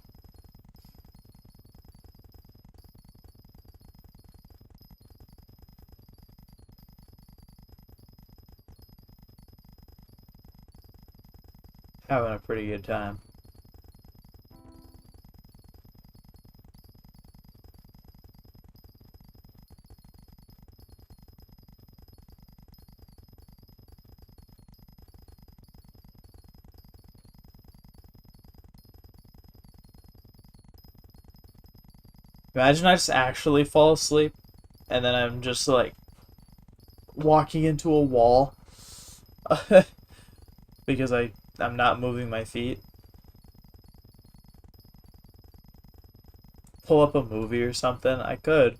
A: Having a pretty good time. Imagine I just actually fall asleep and then I'm just like walking into a wall because I'm not moving my feet. Pull up a movie or something. I could.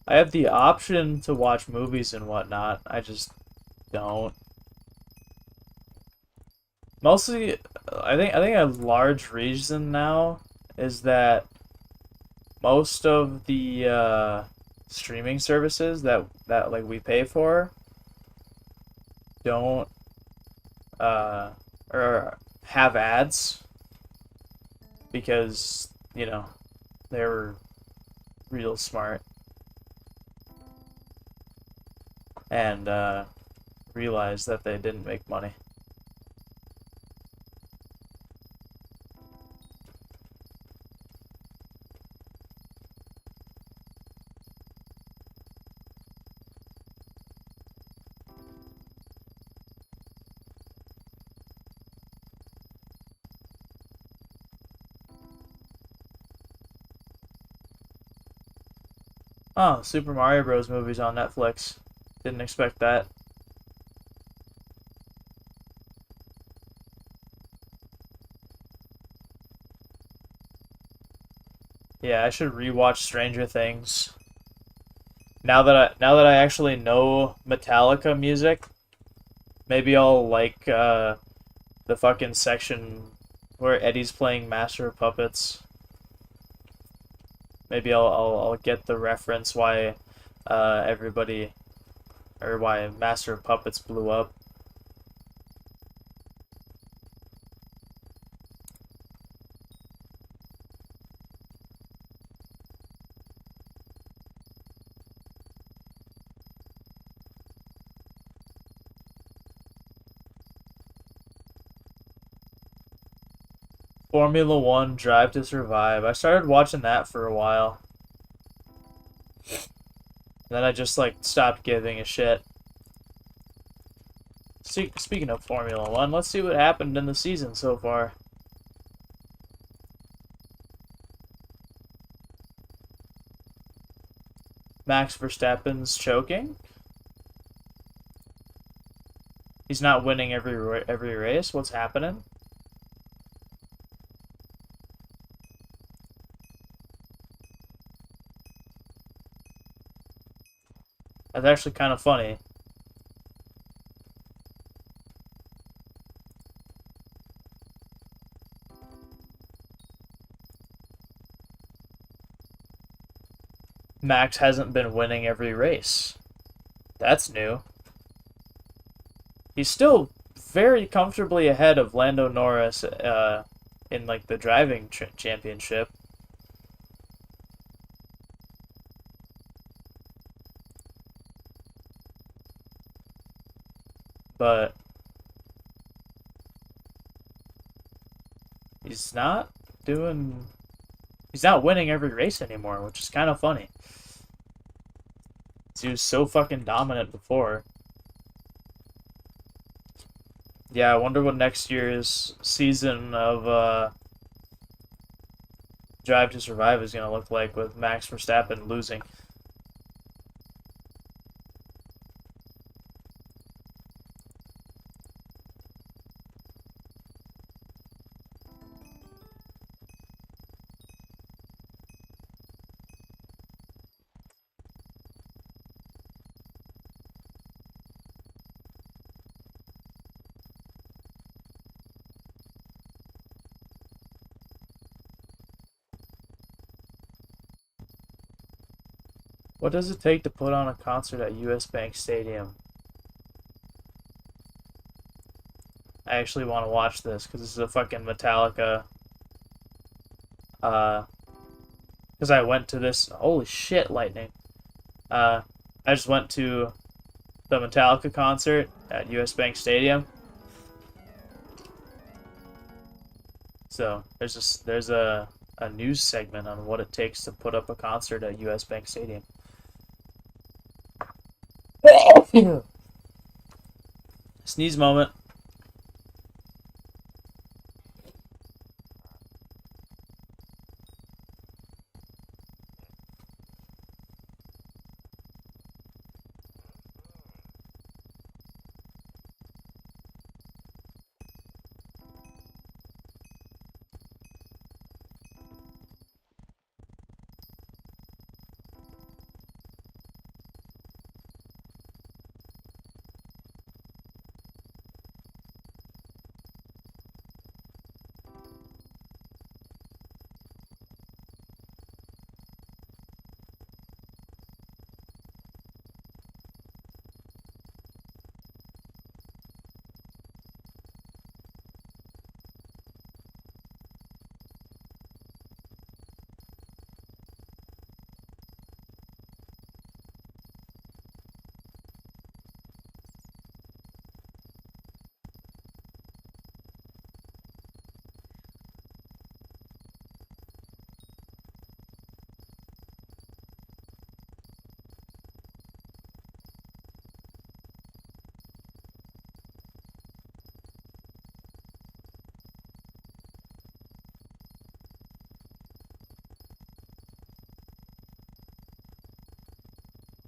A: I have the option to watch movies and whatnot. I just don't. Mostly, I think a large reason now is that most of the streaming services that like we pay for don't uh or have ads because, you know, they were real smart and realized that they didn't make money. Oh, Super Mario Bros. Movie's on Netflix. Didn't expect that. Yeah, I should rewatch Stranger Things. Now that I actually know Metallica music, maybe I'll like the fucking section where Eddie's playing Master of Puppets. Maybe I'll get the reference why everybody or why Master of Puppets blew up. Formula One Drive to Survive. I started watching that for a while. Then I just like stopped giving a shit. Speaking of Formula One, let's see what happened in the season so far. Max Verstappen's choking. He's not winning every race. What's happening? That's actually kind of funny. Max hasn't been winning every race. That's new. He's still very comfortably ahead of Lando Norris in like the driving championship. But he's not doing he's not winning every race anymore, which is kind of funny. He was so fucking dominant before. Yeah, I wonder what next year's season of Drive to Survive is gonna look like with Max Verstappen losing. What does it take to put on a concert at US Bank Stadium? I actually want to watch this because this is a fucking Metallica. Because I went to this. Holy shit, lightning. I just went to the Metallica concert at US Bank Stadium. So there's a news segment on what it takes to put up a concert at US Bank Stadium. Sneeze moment.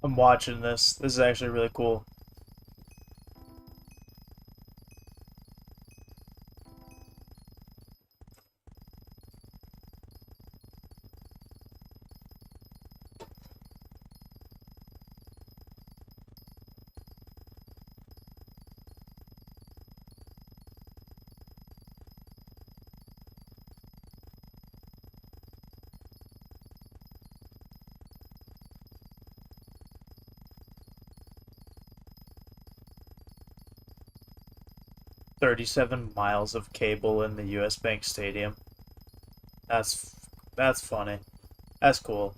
A: I'm watching this. This is actually really cool. "37 miles of cable in the US Bank Stadium." That's funny. That's cool.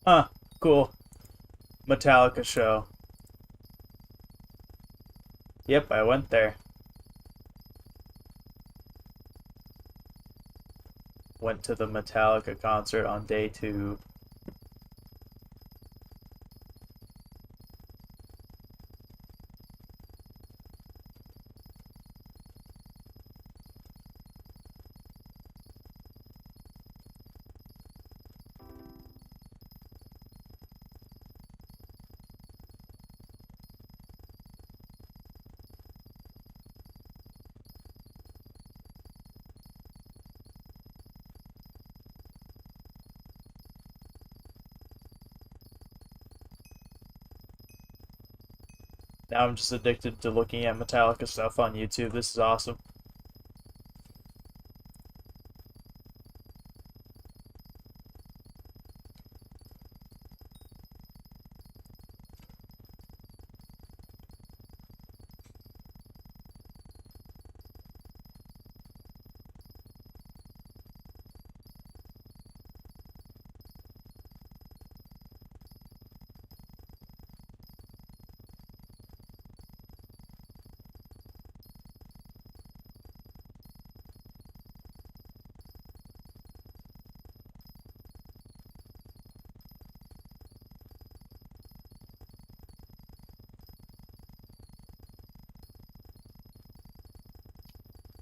A: Huh, cool. Metallica show. Yep, I went there. Went to the Metallica concert on day 2. Now I'm just addicted to looking at Metallica stuff on YouTube. This is awesome.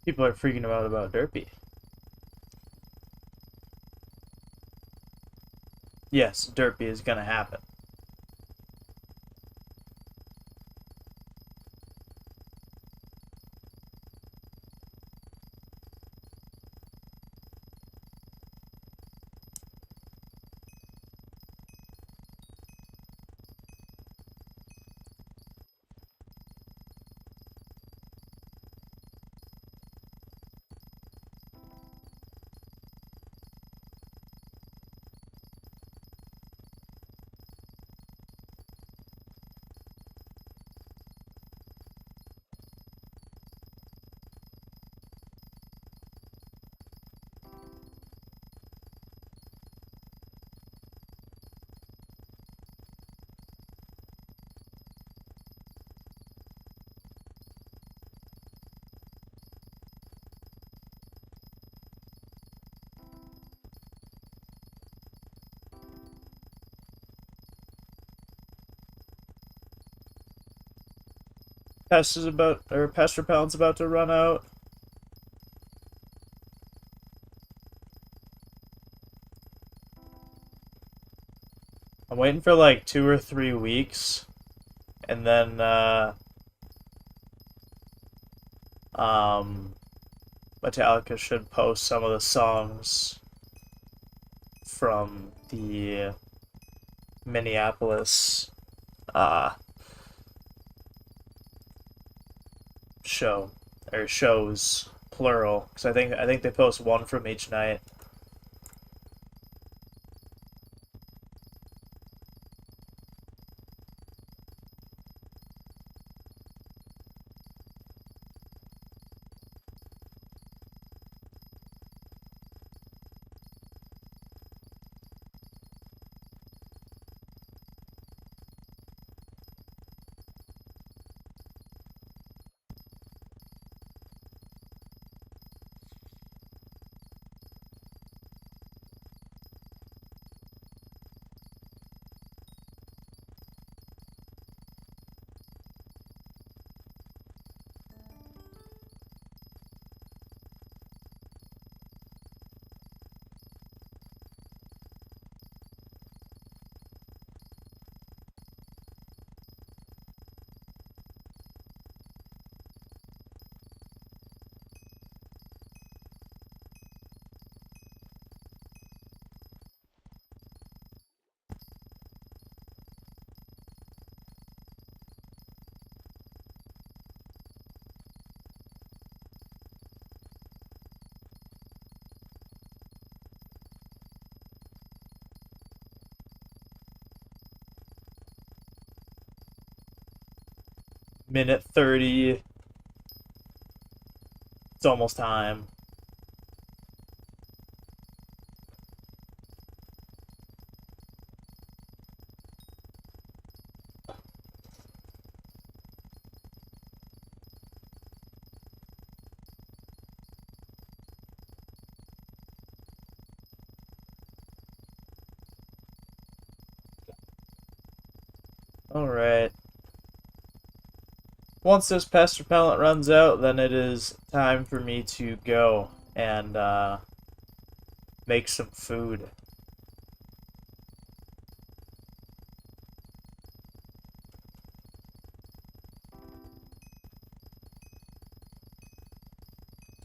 A: People are freaking out about Derpy. Yes, Derpy is gonna happen. Pastor Pound's about to run out. I'm waiting for like 2 or 3 weeks, and then um, Metallica should post some of the songs from the Minneapolis uh show, or shows plural, because I think they post one from each night. Minute 30. It's almost time. Alright. Once this pest repellent runs out, then it is time for me to go and make some food.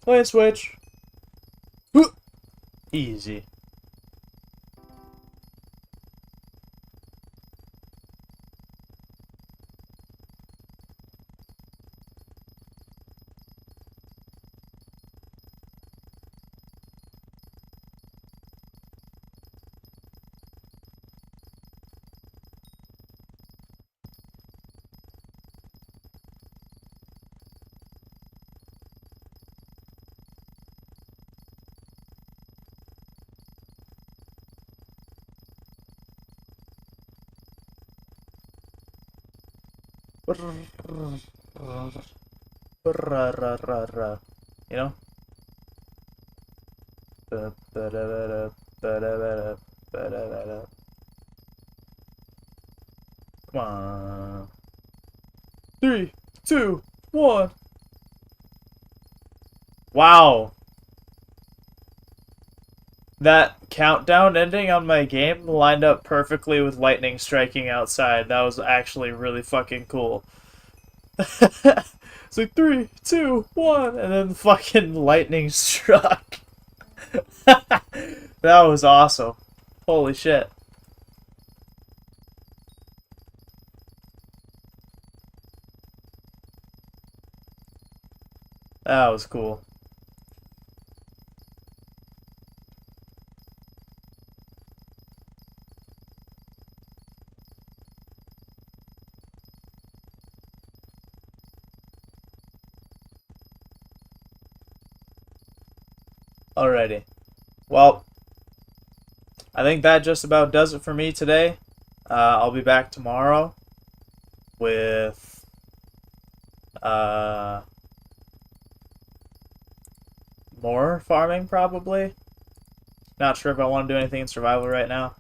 A: Play a switch. Easy. You know? Come on. 3, 2, 1. Wow. That countdown ending on my game lined up perfectly with lightning striking outside. That was actually really fucking cool. It's like 3, 2, 1, and then fucking lightning struck. That was awesome. Holy shit. That was cool. Alrighty. Well, I think that just about does it for me today. I'll be back tomorrow with more farming, probably. Not sure if I want to do anything in survival right now.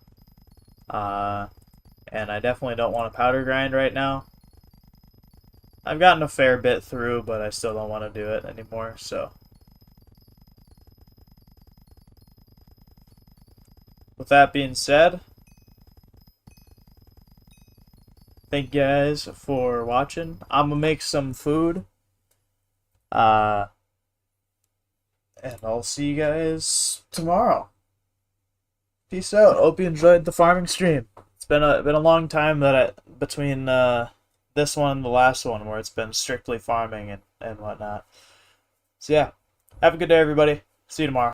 A: And I definitely don't want to powder grind right now. I've gotten a fair bit through, but I still don't want to do it anymore, so. With that being said, thank you guys for watching. I'm gonna make some food. And I'll see you guys tomorrow. Peace out. Hope you enjoyed the farming stream. It's been a long time that between this one and the last one where it's been strictly farming and whatnot. So yeah, have a good day, everybody. See you tomorrow.